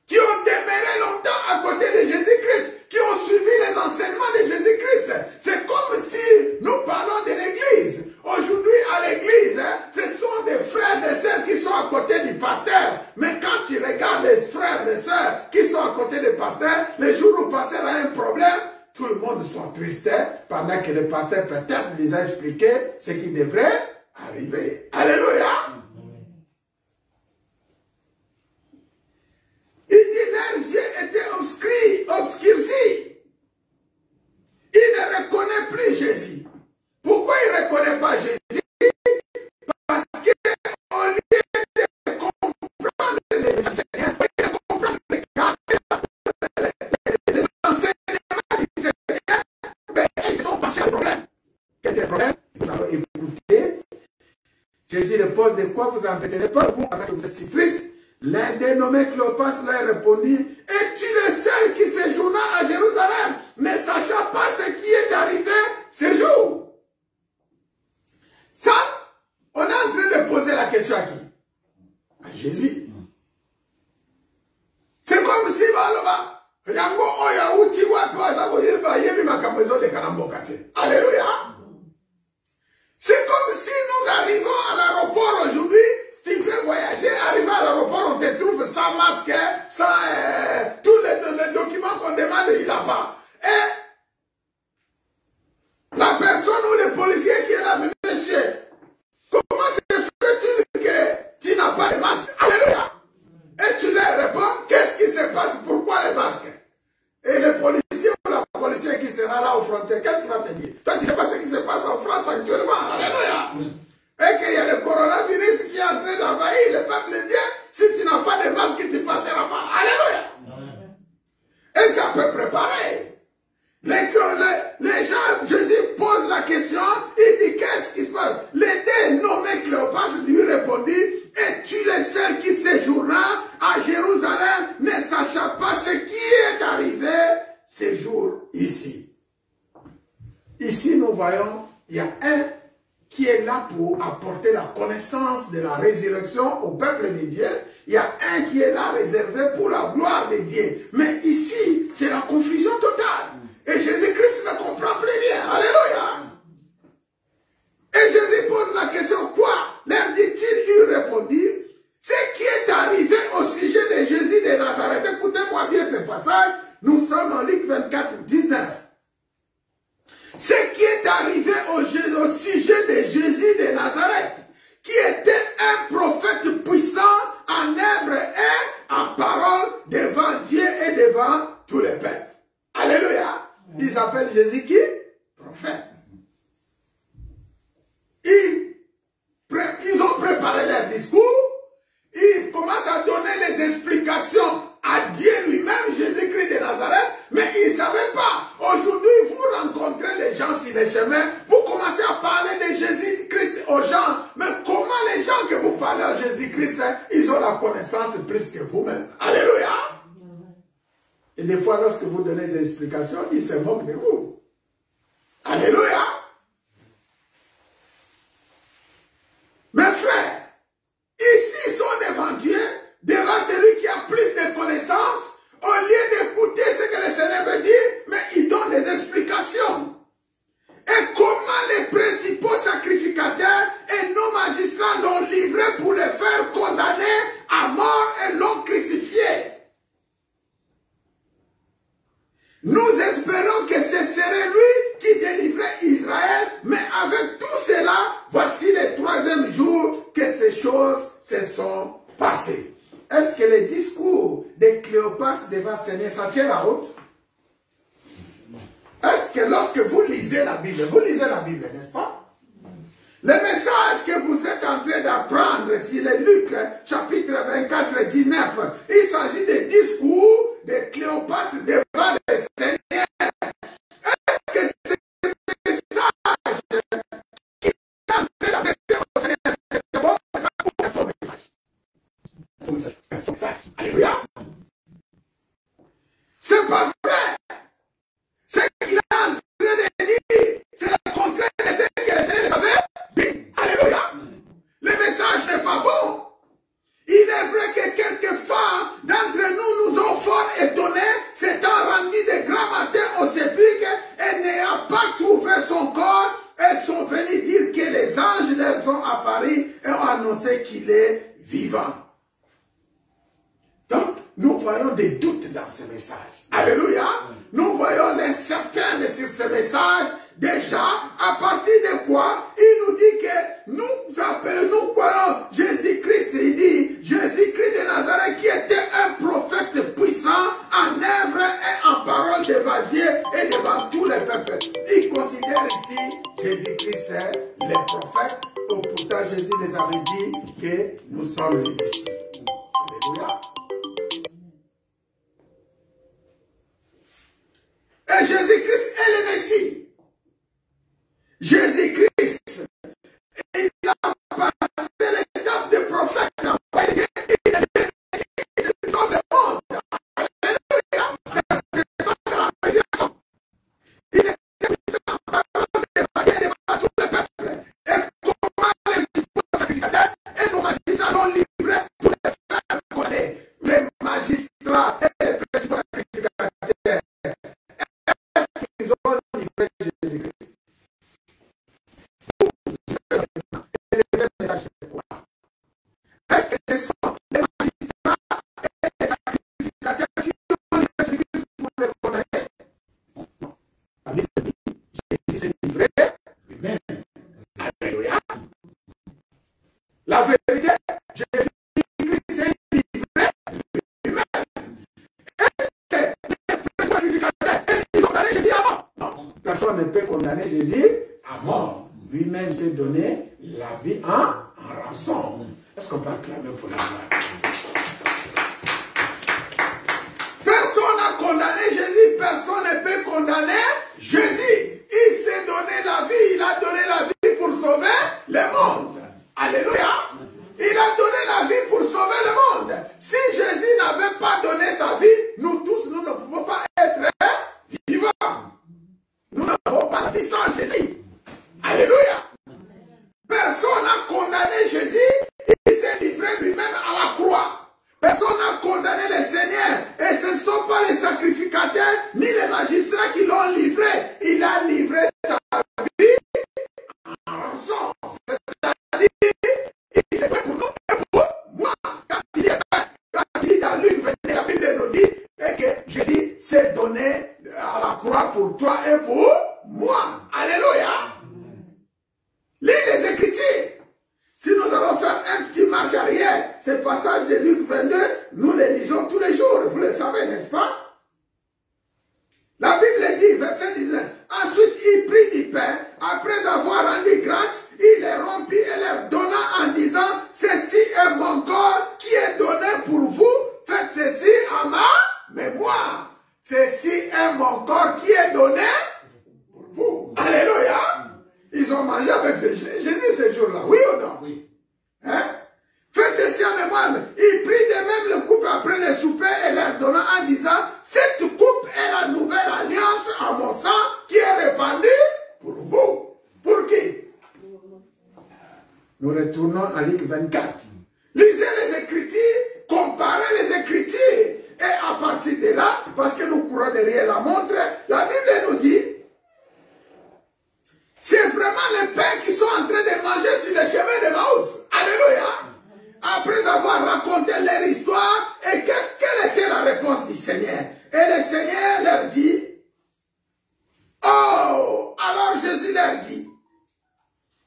Qui ont demeuré longtemps à côté de Jésus-Christ. Qui ont suivi les enseignements de Jésus-Christ. C'est comme si nous parlons de l'église. Aujourd'hui, à l'église, ce sont des frères et des sœurs qui sont à côté du pasteur. Mais quand tu regardes les frères et les sœurs qui sont à côté du pasteur, les jours où le pasteur a un problème, tout le monde sont tristes pendant que le pasteur peut-être les a expliqué ce qui devrait arriver. Alléluia. Il dit leurs yeux étaient obscurcis. Il ne reconnaît plus Jésus. Pourquoi il ne reconnaît pas Jésus? Parce qu'au lieu de comprendre les enseignements, de comprendre les enseignements du Seigneur, ils sont pas chez le problème. Quel est le problème? Nous allons écouter. Jésus leur pose, de quoi vous entretenez pas, vous, avec vous êtes si triste? L'un des nommés Cléopas leur répondit, es-tu le seul qui séjourna à Jérusalem, ne sachant pas ce qui est arrivé ce jour? Ça, on est en train de poser la question à qui? À Jésus. C'est comme si, alléluia. C'est comme si nous arrivons à l'aéroport aujourd'hui. Si tu veux voyager, arriver à l'aéroport, on te trouve sans masque, sans tous les documents qu'on demande, il n'a pas. Et la personne ou le policier qui est là, monsieur, comment se fait-il que tu n'as pas de masque? Alléluia. Et tu leur réponds, qu'est-ce qui se passe? Pourquoi les masques? Et le policier ou la policière qui sera là aux frontières, qu'est-ce qu'il va te dire? Toi, tu ne sais pas ce qui se passe en France actuellement. Alléluia. Et qu'il y a le coronavirus qui est en train d'envahir le peuple indien. Si tu n'as pas de masque, tu ne passeras pas. Alléluia. Et c'est à peu près pareil. Les gens, Jésus pose la question, il dit qu'est-ce qui se passe? Les deux nommés Cléopas lui répondit, es-tu le seul qui séjourne ici. Ici, nous voyons, il y a un qui est là pour apporter la connaissance de la résurrection au peuple de Dieu. Il y a un qui est là réservé pour la gloire de Dieu. Mais ici, c'est la confusion totale. Et Jésus-Christ ne comprend plus rien. Alléluia. Et Jésus pose la question, quoi? Leur dit-il, il répondit, ce qui est arrivé au sujet de Jésus de Nazareth. Écoutez-moi bien ce passage. Nous sommes en Luc 24, 19. Ce qui est arrivé au sujet de Jésus de Nazareth, qui était un prophète puissant en œuvre et en parole devant Dieu et devant tous les peuples. Alléluia. Ils appellent Jésus qui? Prophète. Ils ont préparé leur discours. Ils commencent à donner les explications à Dieu lui-même, Jésus-Christ de Nazareth, mais ils ne savaient pas. Aujourd'hui, vous rencontrez les gens sur les chemins, vous commencez à parler de Jésus-Christ aux gens, mais comment les gens que vous parlez à Jésus-Christ, ils ont la connaissance plus que vous-même. Alléluia. Et des fois, lorsque vous donnez des explications, ils se moquent de vous. Alléluia. Mes frères, ici, ils sont devant Dieu, devant celui qui a plus de connaissances, au lieu d'écouter ce que le Seigneur veut dire, mais il donne des explications. Et comment les principaux sacrificateurs et nos magistrats l'ont livré pour le faire condamner à mort et l'ont crucifié. Nous espérons que ce serait lui qui délivrait Israël, mais avec tout cela, voici le troisième jour que ces choses se sont passées. Est-ce que le discours de Cléopâtre devant Seigneur, ça tient la route? Est-ce que lorsque vous lisez la Bible, n'est-ce pas? Le message que vous êtes en train d'apprendre, c'est le Luc, chapitre 24, 19. Il s'agit des discours de Cléopâtre devant le Seigneur. Est-ce que c'est le message qui est en train d'adresser au Seigneur? C'est un bon message ou un faux message? Un faux message. Alléluia. C'est pas vrai. Ce qu'il est en train de dire, c'est le contraire de ce que le Seigneur avait dit. Alléluia. Le message n'est pas bon. Il est vrai que quelquefois, d'entre nous, nous ont fort étonnés, s'étant rendus de grand matin au sépulcre et n'ayant pas trouvé son corps, elles sont venues dire que les anges leur sont apparus et ont annoncé qu'il est vivant. Donc, nous voyons des doutes dans ce message. Alléluia. Nous voyons l'incertitude sur ce message. Déjà, à partir de quoi il nous dit que nous croyons Jésus-Christ. Il dit Jésus-Christ de Nazareth qui était un prophète puissant en œuvre et en parole devant Dieu et devant tous les peuples. Il considère ici Jésus-Christ les prophètes. Pourtant Jésus les avait dit que nous sommes les Messie. Alléluia. Et Jésus-Christ est le Messie. Jésus-Christ, il a passé l'étape de prophète. Il est le Messie dans le monde. Alléluia. C'est pas la présidence. Il est puissant en parole devant tous les peuples. Et comment les sacrificateurs et nos magistrats l'ont livré pour les faire connaître. Les magistrats et les principaux sacrificateurs. Ils ont livré Jésus-Christ. Est-ce que ce sont les magistrats et les sacrificateurs qui ont livré Jésus-Christ pour le condamner? Non. La Bible dit Jésus s'est livré lui-même. Alléluia. La vérité, Jésus-Christ s'est livré lui-même. Est-ce que les sacrificateurs ils ont condamné Jésus à mort? Non. Personne ne peut condamner Jésus à mort. Lui-même s'est donné la vie en rançon. Est-ce qu'on peut acclamer pour la gloire? Personne n'a condamné Jésus, personne ne peut condamner Jésus. Il s'est donné la vie, il a donné la vie pour sauver le monde. Alléluia. Il a donné la vie pour sauver le monde. Si Jésus n'avait pas donné sa vie, nous tous, nous ne pouvons pas être vivants. pour moi. Alléluia. Lis les Écritures. Si nous allons faire un petit marche arrière, ce passage de Luc 22, nous les lisons tous les jours. Vous le savez, n'est-ce pas? La Bible dit, verset 19, ensuite il prit du pain, après avoir rendu grâce, il les rompit et leur donna en disant, ceci est mon corps qui est donné pour vous, faites ceci à ma mémoire. Ceci est mon corps qui est donné pour vous. Alléluia. Ils ont mangé avec Jésus ce jour-là, oui ou non? Oui. Hein? Faites ceci en mémoire. Il prit de même le coupe après le souper et leur donna en disant, cette coupe est la nouvelle alliance à mon sang qui est répandue pour vous. Pour qui? Nous retournons à Luc 24. Lisez les Écritures, comparez les Écritures. Et à partir de là, parce que nous courons derrière la montre, la Bible nous dit, c'est vraiment les pains qui sont en train de manger sur le chemin de Maús. Alléluia. Après avoir raconté leur histoire, et quelle était la réponse du Seigneur? Et le Seigneur leur dit, oh, alors Jésus leur dit,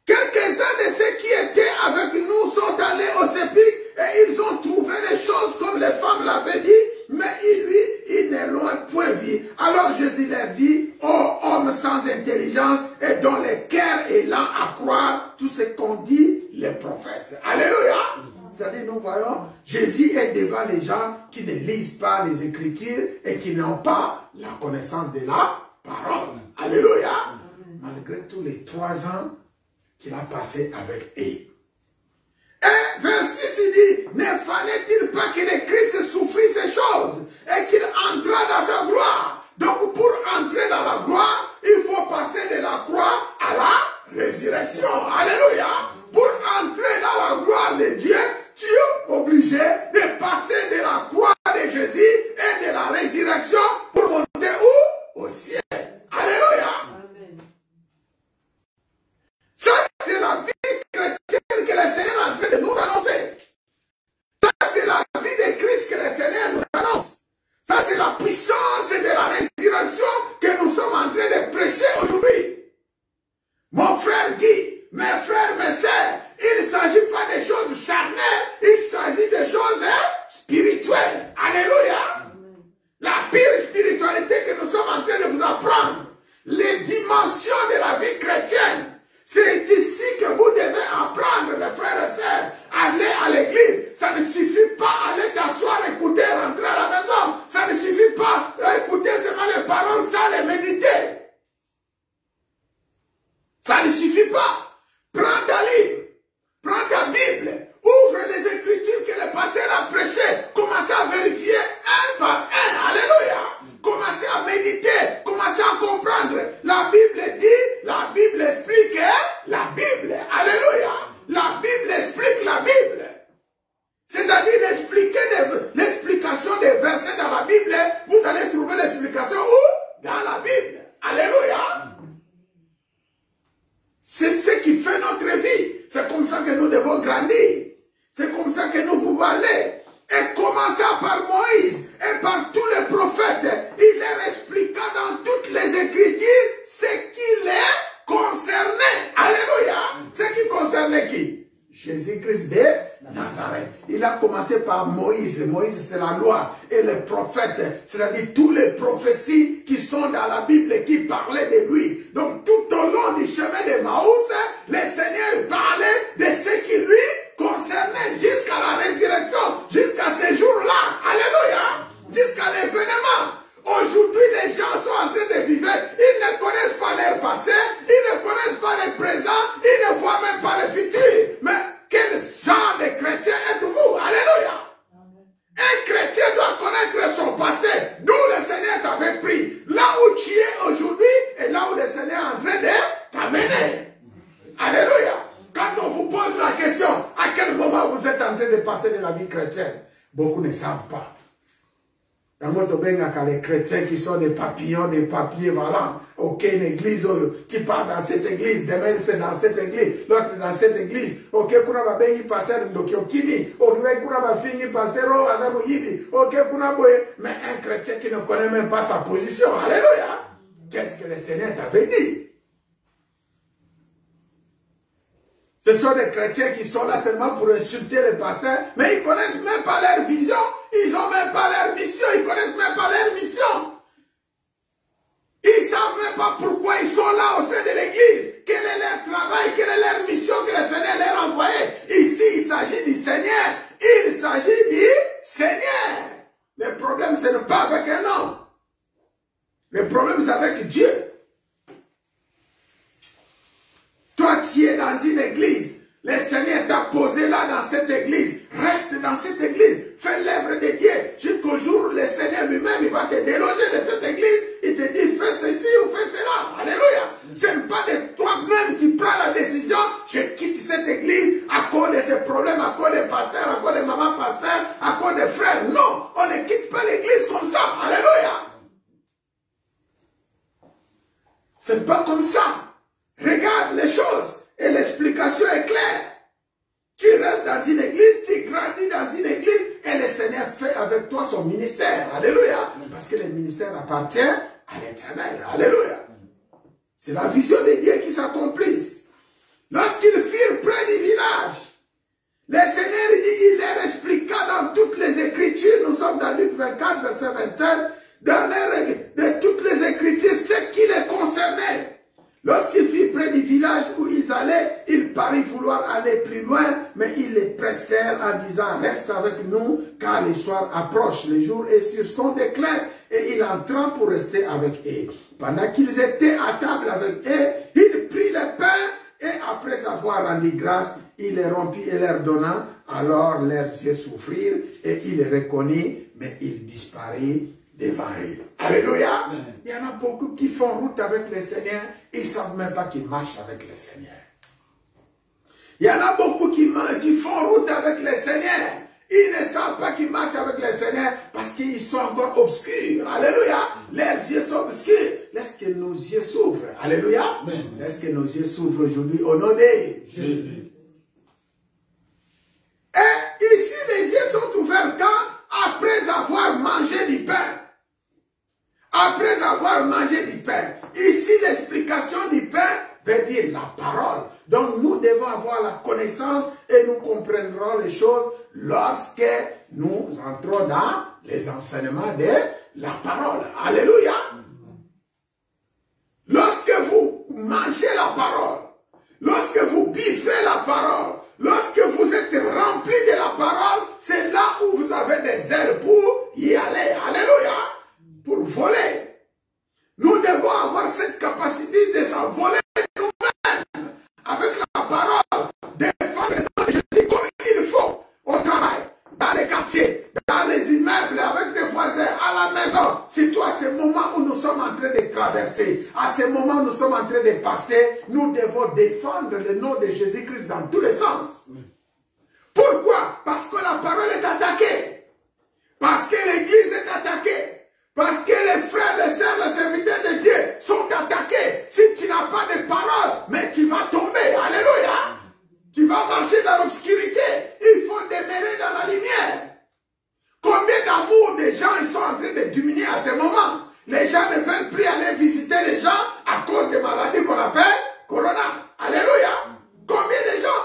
quelques-uns de ceux qui étaient avec nous sont allés au sépulcre et ils ont trouvé les choses comme les femmes l'avaient dit, mais lui, il n'est loin point vu. Alors Jésus leur dit, oh homme sans intelligence et dont le cœur est lent à croire tout ce qu'ont dit les prophètes. Alléluia. C'est-à-dire, nous voyons, Jésus est devant les gens qui ne lisent pas les Écritures et qui n'ont pas la connaissance de la parole. Alléluia. Malgré tous les 3 ans qu'il a passé avec eux. Et verset 6 dit, ne fallait-il pas que le Christ souffrit ces choses et qu'il entra dans sa gloire? Donc pour entrer dans la gloire, il faut passer de la croix à la résurrection. Alléluia. Pour entrer dans la gloire de Dieu, tu es obligé de passer de la croix de Jésus et de la résurrection pour monter où? Au ciel. Alléluia. Amen. Ça, c'est la vie chrétienne que le Seigneur est en train de nous annoncer. Ça, c'est la vie de Christ que le Seigneur nous annonce. Ça, c'est la puissance de la résurrection que nous sommes en train de prêcher aujourd'hui. Mon frère dit, mes frères, mes sœurs, il ne s'agit pas des choses charnelles, il s'agit des choses spirituelles. Alléluia. La pire spiritualité que nous sommes en train de vous apprendre, les dimensions de la vie chrétienne. C'est ici que vous devez apprendre, les frères et sœurs, aller à l'église. Ça ne suffit pas aller t'asseoir, écouter, rentrer à la maison. Ça ne suffit pas écouter seulement les paroles sans les méditer. Ça ne suffit pas. Prends ta livre, prends ta Bible, ouvre les Écritures que le pasteur a prêché. Commencez à vérifier un par un. Alléluia. Commencez à méditer, commencez à comprendre. La Bible dit, la Bible explique la Bible. Alléluia. La Bible explique la Bible. C'est-à-dire l'explication des versets dans la Bible, vous allez trouver l'explication où? Dans la Bible. Alléluia. C'est ce qui fait notre vie. C'est comme ça que nous devons grandir. C'est comme ça que nous pouvons aller. Et commençant par Moïse et par tous les prophètes, il leur expliqua dans toutes les Écritures ce qui les concernait. Alléluia. Ce qui concernait qui? Jésus-Christ de Nazareth. Il a commencé par Moïse. Moïse, c'est la loi. Et les prophètes, c'est-à-dire tous les prophéties qui sont dans la Bible et qui parlaient de lui. Donc tout au long du chemin de Maús, le Seigneur parlait de ce qui lui concernait jusqu'à la résurrection, jusqu'à ce jour-là. Alléluia. Jusqu'à l'événement. Aujourd'hui, les gens sont en train de vivre. Ils ne connaissent pas leur passé. Ils ne connaissent pas le présent. Ils ne voient même pas le futur. Mais quel genre de chrétien êtes-vous? Alléluia. Un chrétien doit connaître son passé. D'où le Seigneur t'avait pris. Là où tu es aujourd'hui et là où le Seigneur est en train de t'amener. Alléluia. Quand on vous pose la question, à quel moment vous êtes en train de passer de la vie chrétienne? Beaucoup ne savent pas. Dans votre benga, les chrétiens qui sont des papillons, des papiers, voilà. Ok, une église qui part dans cette église, demain c'est dans cette église, l'autre dans cette église. Ok, kuna ba bengi passer ndoki okini, ok, kuna ba fingi passer au azamu hivi. Ok, kuna boye, mais un chrétien qui ne connaît même pas sa position. Alléluia. qu'est-ce que le Seigneur t'avait dit? Ce sont des chrétiens qui sont là seulement pour insulter les pasteurs, mais ils ne connaissent même pas leur vision, ils n'ont même pas leur mission, ils ne connaissent même pas leur mission. Ils ne savent même pas pourquoi ils sont là au sein de l'église, quel est leur travail, quelle est leur mission que le Seigneur leur a envoyé. Ici, il s'agit du Seigneur, il s'agit du Seigneur. Le problème, ce n'est pas avec un homme. Le problème, c'est avec Dieu. Toi, tu es dans une église. Le Seigneur t'a posé là dans cette église. Reste dans cette église. Fais l'œuvre de Dieu. Jusqu'au jour où le Seigneur lui-même, il va te déloger de cette église. Il te dit, fais ceci ou fais cela. Alléluia. Ce n'est pas de toi-même qui prends la décision. Je quitte cette église à cause de ces problèmes, à cause des pasteurs, à cause des mamans pasteurs, à cause des frères. Non, on ne quitte pas l'église comme ça. Alléluia. Ce n'est pas comme ça. Regarde les choses et l'explication est claire. Tu restes dans une église, tu grandis dans une église et le Seigneur fait avec toi son ministère. Alléluia. Parce que le ministère appartient à l'Éternel. Alléluia. C'est la vision de Dieu qui s'accomplisse. Lorsqu'ils firent près du village, le Seigneur il leur expliqua dans toutes les Écritures, nous sommes dans Luc 24, verset 27, de toutes les Écritures, ce qui les concernait. Lorsqu'ils furent près du village où ils allaient, ils parurent vouloir aller plus loin, mais ils les pressèrent en disant, reste avec nous, car le soir approche, le jour est sur son déclin, et il entra pour rester avec eux. Pendant qu'ils étaient à table avec eux, il prit le pain, et après avoir rendu grâce, il les rompit et leur donna, alors leurs yeux s'ouvrirent, et il les reconnut, mais il disparut devant eux. Alléluia. Il y en a beaucoup qui font route avec le Seigneur, ils ne savent même pas qu'ils marchent avec le Seigneur. Il y en a beaucoup qui font route avec le Seigneur, ils ne savent pas qu'ils marchent avec le Seigneur parce qu'ils sont encore obscurs. Alléluia. Leurs yeux sont obscurs. Laisse que nos yeux s'ouvrent. Alléluia. Laisse que nos yeux s'ouvrent aujourd'hui au nom de Jésus. Et ici, les yeux sont ouverts quand? Après avoir mangé du pain. Après avoir mangé du pain. Ici, l'explication du pain veut dire la parole. Donc, nous devons avoir la connaissance et nous comprendrons les choses lorsque nous entrons dans les enseignements de la parole. Alléluia. Lorsque vous mangez la parole, lorsque vous buvez la parole, lorsque vous êtes rempli de la parole, c'est là où vous avez des ailes pour y aller. Alléluia. Pour voler. Nous devons avoir cette capacité de s'envoler nous-mêmes avec la parole, défendre notre Jésus comme il faut au travail, dans les quartiers, dans les immeubles, avec les voisins, à la maison. Surtout à ce moment où nous sommes en train de traverser, à ce moment où nous sommes en train de passer, nous devons défendre le nom de Jésus-Christ dans tous les sens. Pourquoi? Parce que la parole est attaquée. Parce que l'église est attaquée. Parce que les frères, les sœurs, les serviteurs de Dieu sont attaqués. Si tu n'as pas de parole, mais tu vas tomber. Alléluia. Tu vas marcher dans l'obscurité. Il faut demeurer dans la lumière. Combien d'amour des gens ils sont en train de diminuer à ce moment? Les gens ne veulent plus aller visiter les gens à cause des maladies qu'on appelle Corona. Alléluia. Combien de gens?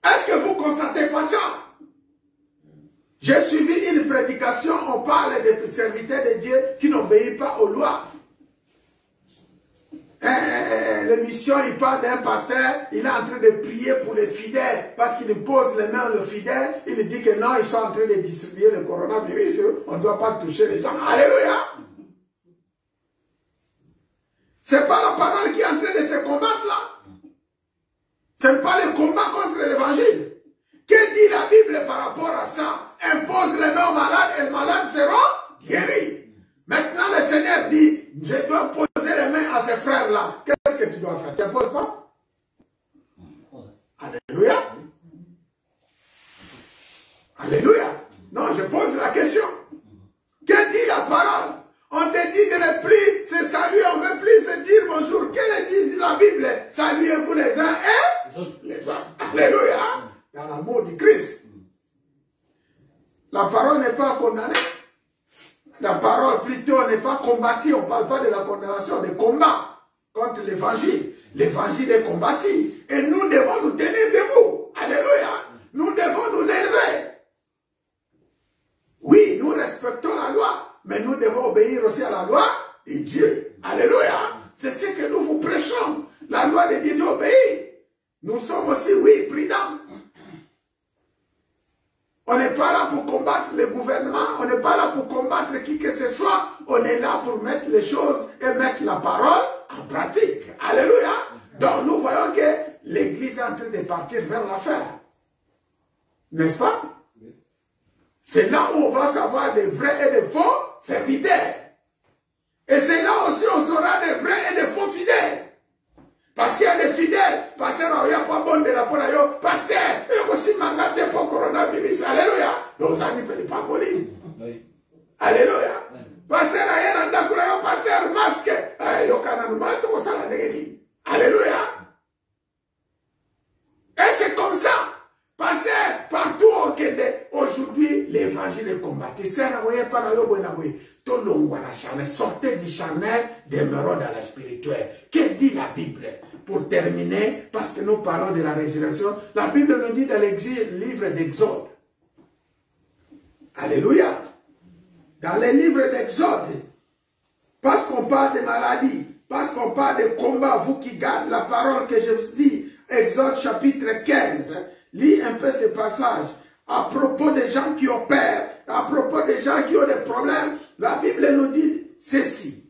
Est-ce que vous constatez pas ça? J'ai suivi une prédication, on parle des serviteurs de Dieu qui n'obéissent pas aux lois. L'émission, il parle d'un pasteur, il est en train de prier pour les fidèles, parce qu'il pose les mains aux fidèles, il dit que non, ils sont en train de distribuer le coronavirus, on ne doit pas toucher les gens. Alléluia! Ce n'est pas la parole qui est en train de se combattre là. Ce n'est pas le combat contre l'évangile. Que dit la Bible par rapport à ça? Impose les mains aux malades et les malades seront guéris. Maintenant, le Seigneur dit, je dois poser les mains à ces frères-là. Qu'est-ce que tu dois faire? Tu ne poses pas? Alléluia. Alléluia. Non, je pose la question. Que dit la parole? On te dit de ne plus se saluer, on ne veut plus se dire bonjour. Que dit la Bible? Saluez-vous les uns et les autres. Alléluia. Dans l'amour du Christ. La parole n'est pas condamnée. La parole, plutôt, n'est pas combattue. On ne parle pas de la condamnation, des combats contre l'évangile. L'évangile est combattu. Et nous devons nous tenir debout. Alléluia. Nous devons nous lever. Oui, nous respectons la loi, mais nous devons obéir aussi à la loi de Dieu. Alléluia. C'est ce que nous vous prêchons. La loi de Dieu d'obéir. Nous sommes aussi, oui, prudents. On n'est pas là pour combattre le gouvernement, on n'est pas là pour combattre qui que ce soit, on est là pour mettre les choses et mettre la parole en pratique. Alléluia. Donc nous voyons que l'Église est en train de partir vers la fin. N'est-ce pas? C'est là où on va savoir des vrais et des faux serviteurs. Et c'est là aussi où on saura des vrais et des faux fidèles. Parce qu'il y a des fidèles, pasteur, il n'y a pas bon de la parole, pasteur, et aussi mangaté pour coronavirus, alléluia. Nos amis ne peuvent pas mourir. Oui. Alléluia. Pasteur, il y a un d'accord, pasteur, masque, il y a un mato, ça la négative. Alléluia. Et c'est comme ça. Pasteur, partout au Québec, aujourd'hui, l'évangile est combattu. Sortez du charnel, demeurons dans la spirituelle. Que dit la Bible? Pour terminer, parce que nous parlons de la résurrection, la Bible nous dit dans l'exil, livre d'Exode. Alléluia. Dans les livres d'Exode, parce qu'on parle de maladie, parce qu'on parle de combat, vous qui gardez la parole que je vous dis, Exode chapitre 15, lis un peu ce passage. À propos des gens qui opèrent, à propos des gens qui ont des problèmes, la Bible nous dit ceci.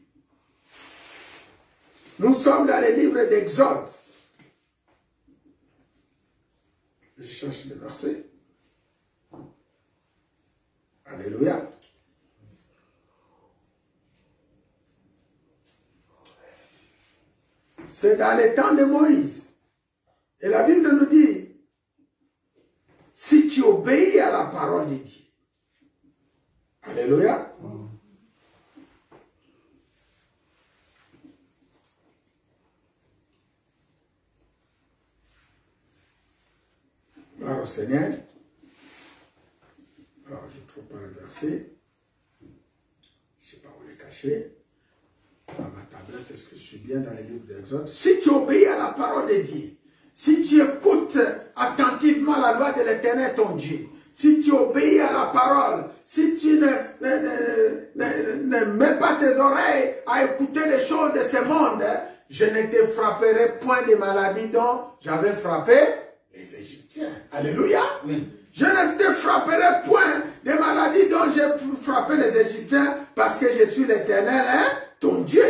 Nous sommes dans les livres d'Exode. Je cherche le verset. Alléluia. C'est dans les temps de Moïse. Et la Bible nous dit, si tu obéis à la parole de Dieu. Alléluia. Gloire au Seigneur. Alors, je ne trouve pas le verset. Je ne sais pas où il est caché. Dans ma tablette, est-ce que je suis bien dans les livres d'Exode? Si tu obéis à la parole de Dieu, si tu écoutes attentivement la loi de l'Éternel ton Dieu, si tu obéis à la parole, si tu ne mets pas tes oreilles à écouter les choses de ce monde, je ne te frapperai point de maladies dont j'avais frappé les Égyptiens. Alléluia. Oui. Je ne te frapperai point de maladies dont j'ai frappé les Égyptiens parce que je suis l'Éternel, hein, ton Dieu.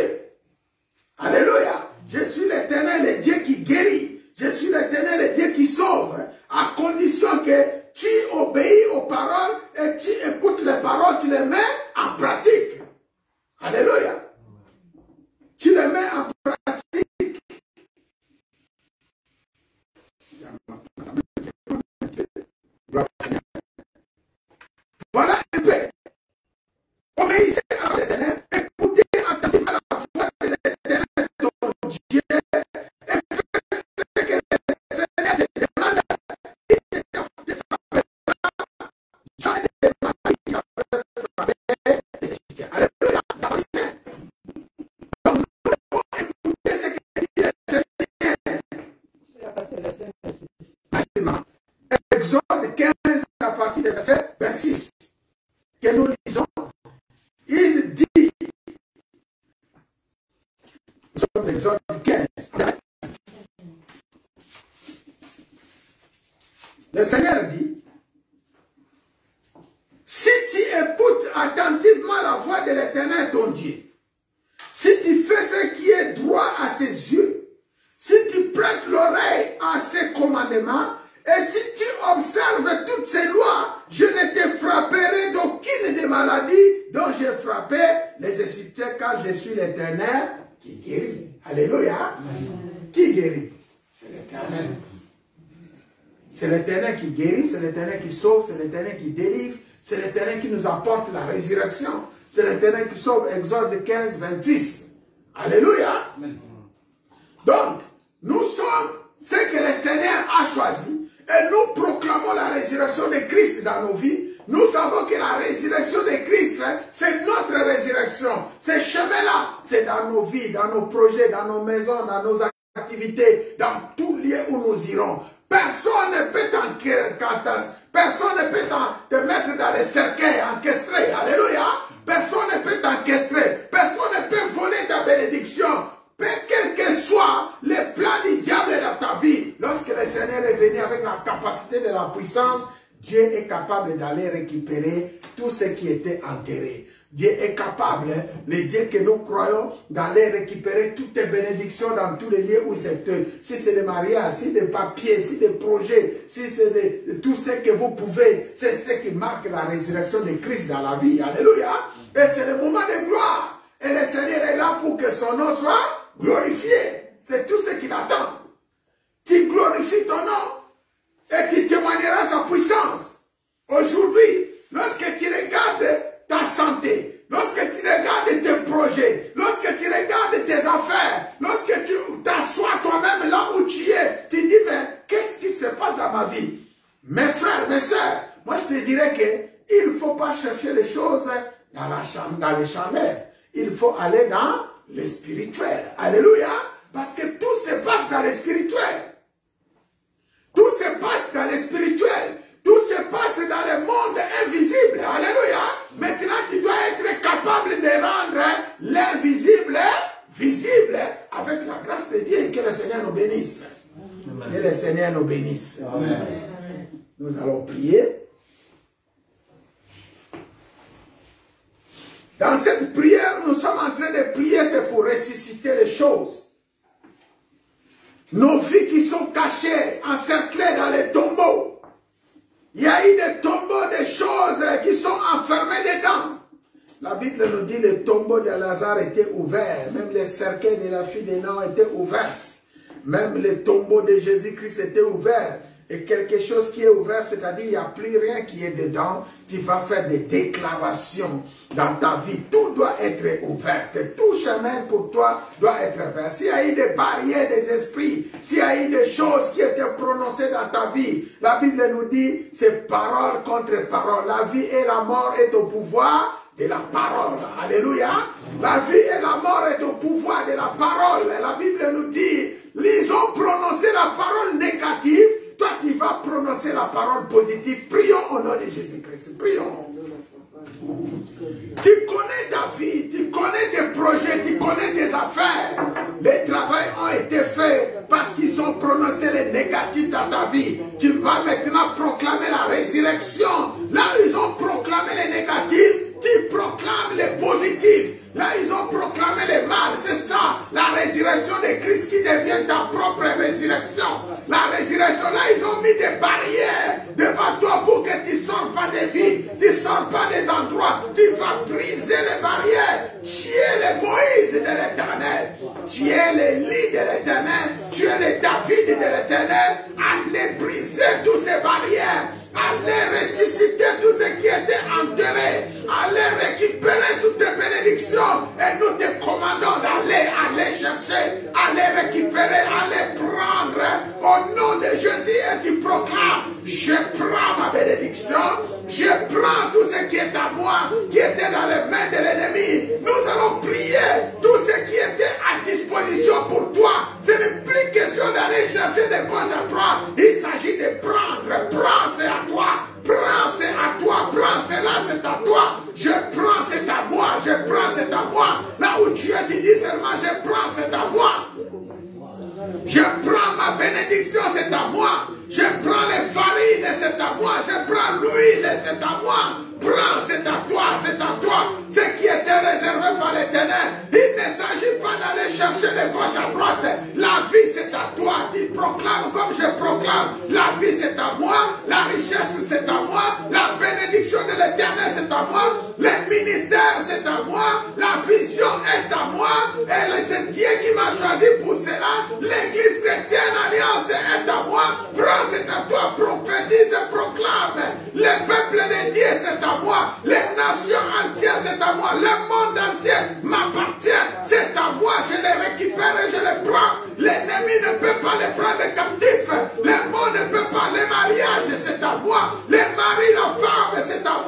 Alléluia. Je suis l'Éternel, le Dieu qui guérit. Je suis l'Éternel, le Dieu qui sauve. À condition que tu obéis aux paroles et tu écoutes les paroles, tu les mets en pratique. Alléluia. Tu les mets en pratique. Voilà un peu. Obéissez à l'Éternel, écoutez attentivement la voix de l'Éternel, ton Dieu, et faites ce que le Seigneur te demande. Il te frappera. Jamais de maladie qui va frapper les Égyptiens. Alléluia. Donc nous devons écouter ce que dit le Seigneur. Exode 15 à partir du verset 26 que nous lisons. Il dit, nous sommes dans Exode 15. Le Seigneur dit, si tu écoutes attentivement la voix de l'Éternel ton Dieu, si tu fais ce qui est droit à ses yeux, si tu prêtes l'oreille à ses commandements, et si tu observes toutes ces lois, je ne te frapperai d'aucune des maladies dont j'ai frappé les Égyptiens, car je suis l'Éternel qui guérit. Alléluia. Qui guérit? C'est l'Éternel. C'est l'Éternel qui guérit, c'est l'Éternel qui sauve, c'est l'Éternel qui délivre, c'est l'Éternel qui nous apporte la résurrection. C'est l'Éternel qui sauve. Exode 15, 26. Alléluia. Donc, nous sommes ce que le Seigneur a choisi. Et nous proclamons la résurrection de Christ dans nos vies. Nous savons que la résurrection de Christ, c'est notre résurrection. Ce chemin-là, c'est dans nos vies, dans nos projets, dans nos maisons, dans nos activités, dans tout lieu où nous irons. Personne ne peut personne ne peut te mettre dans les cercueils encastrés. Alléluia. Personne ne peut t'enquestrer. Personne ne peut voler ta bénédiction. Quel que soit le plan du diable dans ta vie, lorsque le Seigneur est venu avec la capacité de la puissance, Dieu est capable d'aller récupérer tout ce qui était enterré. Dieu est capable, le Dieu que nous croyons, d'aller récupérer toutes tes bénédictions dans tous les lieux où c'est eux. Si c'est des mariages, si des papiers, si des projets, si c'est tout ce que vous pouvez, c'est ce qui marque la résurrection de Christ dans la vie. Alléluia. Et c'est le moment de gloire. Et le Seigneur est là pour que son nom soit glorifié. C'est tout ce qu'il attend. Tu glorifies ton nom et tu témoigneras sa puissance. Aujourd'hui, lorsque tu regardes ta santé, lorsque tu regardes tes projets, lorsque tu regardes tes affaires, lorsque tu t'assois toi-même là où tu es, tu dis, mais qu'est-ce qui se passe dans ma vie? Mes frères, mes sœurs, moi je te dirais qu'il ne faut pas chercher les choses dans les chandelles. Il faut aller dans le spirituel. Alléluia. Parce que tout se passe dans le spirituel. Tout se passe dans le spirituel. Tout se passe dans le monde invisible. Alléluia. Maintenant, tu dois être capable de rendre l'invisible visible avec la grâce de Dieu. Que le Seigneur nous bénisse. Amen. Que le Seigneur nous bénisse. Amen. Nous allons prier. Dans cette prière, nous sommes en train de prier, c'est pour ressusciter les choses. Nos vies qui sont cachées, encerclées dans les tombeaux. Il y a eu des tombeaux, des choses qui sont enfermées dedans. La Bible nous dit que le tombeau de Lazare était ouvert. Même les cercueils de la fille de Nain étaient ouverts. Même le tombeau de Jésus-Christ était ouvert. Et quelque chose qui est ouvert, c'est-à-dire il n'y a plus rien qui est dedans. Tu vas faire des déclarations dans ta vie. Tout doit être ouvert. Tout chemin pour toi doit être ouvert. S'il y a eu des barrières des esprits, s'il y a eu des choses qui étaient prononcées dans ta vie, la Bible nous dit, c'est parole contre parole. La vie et la mort est au pouvoir de la parole. Alléluia. La vie et la mort est au pouvoir de la parole. La Bible nous dit, ils ont prononcé la parole négative. Toi, tu vas prononcer la parole positive. Prions au nom de Jésus-Christ. Prions. Tu connais ta vie, tu connais tes projets, tu connais tes affaires. Les travaux ont été faits parce qu'ils ont prononcé les négatifs dans ta vie. Tu vas maintenant proclamer la résurrection. Là où ils ont proclamé les négatifs, tu proclames les positifs. Là, ils ont proclamé les mal. C'est ça, la résurrection de Christ qui devient ta propre résurrection. La résurrection, là, ils ont mis des barrières devant toi pour que tu ne sors pas des vies, tu ne sors pas des endroits. Tu vas briser les barrières. Tu es le Moïse de l'Éternel. Tu es l'Élie de l'Éternel. Tu es le David de l'Éternel. Allez briser toutes ces barrières. Allez ressusciter tout ce qui était enterré. Allez récupérer toutes tes bénédictions. Et nous te commandons d'aller chercher, aller récupérer, aller prendre au nom de Jésus. Et tu proclames, je prends ma bénédiction. Je prends tout ce qui est à moi, qui était dans les mains de l'ennemi. Nous allons prier tout ce qui était à disposition pour toi. Ce n'est plus question d'aller chercher des gauche à droite. Il s'agit de prendre. Prends, c'est à toi. Prends, c'est à toi. Prends, c'est là, c'est à toi. Je prends, c'est à moi. Je prends, c'est à moi. Là où tu es, tu dis seulement, je prends, c'est à moi. Je prends ma bénédiction, c'est à moi. Je prends les farines, c'est à moi. Je prends l'huile, c'est à moi. Prends, c'est à toi, c'est à toi. Ce qui était réservé par l'Éternel. Il ne s'agit pas d'aller chercher de gauche à droite. La vie, c'est à toi. Tu proclames comme je proclame. La vie, c'est à moi. La richesse, c'est à moi. La bénédiction de l'Éternel, c'est à moi. Le ministère, c'est à moi. La vision est à moi. Et c'est Dieu qui m'a choisi pour cela. L'Église chrétienne alliance est à moi. Prends, c'est à toi. Prophétise et proclame. Le peuple de Dieu, c'est à moi. Les nations entières, c'est à moi. Le monde entier m'appartient. C'est à moi. Je les récupère et je les prends. L'ennemi ne peut pas les prendre captifs. Le monde ne peut pas. Les mariages, c'est à moi. Les maris, la femme, c'est à moi.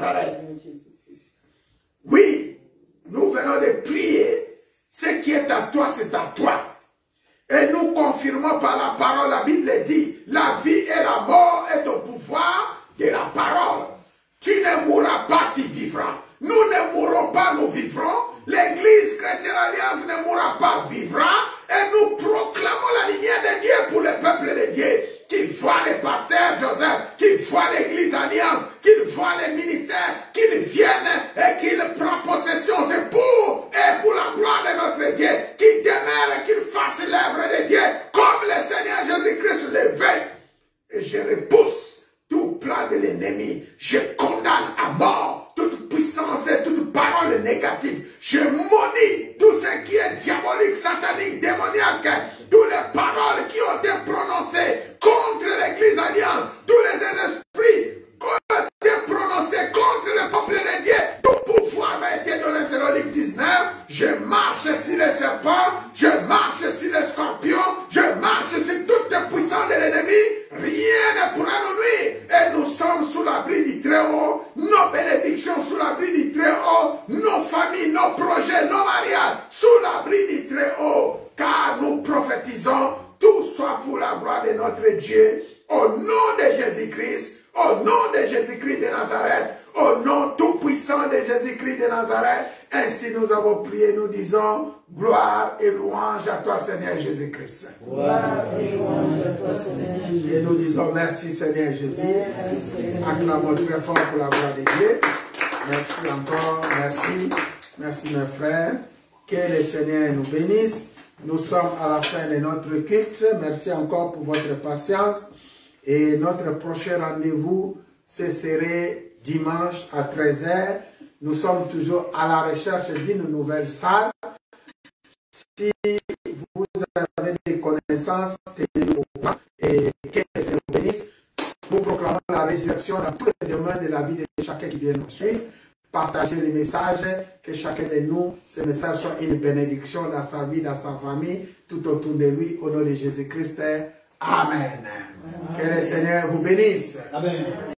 Nazareth. Oui, nous venons de prier. Ce qui est à toi, c'est à toi. Et nous confirmons par la parole, la Bible dit, la vie et la mort est au pouvoir de la parole. Tu ne mourras pas, tu vivras. Nous ne mourrons pas, nous vivrons. L'Église chrétienne alliance ne mourra pas, vivra. Et nous proclamons la lumière de Dieu pour le peuple de Dieu. Qu'il voit les pasteurs Joseph, qu'il voit l'Église alliance, qu'il voit les ministères, qu'ils viennent et qu'ils prennent possession. C'est pour et pour la gloire de notre Dieu. Qu'il demeure et qu'il fasse l'œuvre de Dieu comme le Seigneur Jésus-Christ le veut. Et je repousse tout plan de l'ennemi. Je condamne à mort toute puissance et toute parole négative. Je maudis tout ce qui est diabolique, satanique, démoniaque, toutes les paroles qui ont été prononcées contre l'Église Alliance, tous les esprits qui ont été prononcés contre le peuple de Dieu. Tout pouvoir m'a été donné selon Luc 19. Je marche sur les serpents, je marche sur les scorpions, je marche sur toutes les puissances de l'ennemi. Rien ne pourra nous nuire. Et nous sommes sous l'abri du Très-Haut. Nos bénédictions sous l'abri du Très-Haut. Nos familles, nos projets, nos mariages sous l'abri du Très-Haut. Car nous prophétisons, tout soit pour la gloire de notre Dieu. Au nom de Jésus-Christ, au nom de Jésus-Christ de Nazareth, au nom tout-puissant de Jésus-Christ de Nazareth. Ainsi nous avons prié, nous disons, gloire et louange à toi Seigneur Jésus-Christ. Gloire et louange à toi Seigneur Jésus. Et nous disons merci Seigneur Jésus. Acclamons très fort pour la gloire de Dieu. Merci encore, merci. Merci mes frères. Que le Seigneur nous bénisse. Nous sommes à la fin de notre culte. Merci encore pour votre patience. Et notre prochain rendez-vous, ce serait dimanche à 13 h. Nous sommes toujours à la recherche d'une nouvelle salle. Si vous avez des connaissances, tenez-nous au courant et que le Seigneur nous bénisse. Nous proclamons la résurrection dans tous les domaines de la vie de chacun qui vient nous suivre. Partagez les messages, que chacun de nous, ce message soit une bénédiction dans sa vie, dans sa famille, tout autour de lui, au nom de Jésus-Christ. Amen. Que le Seigneur vous bénisse. Amen.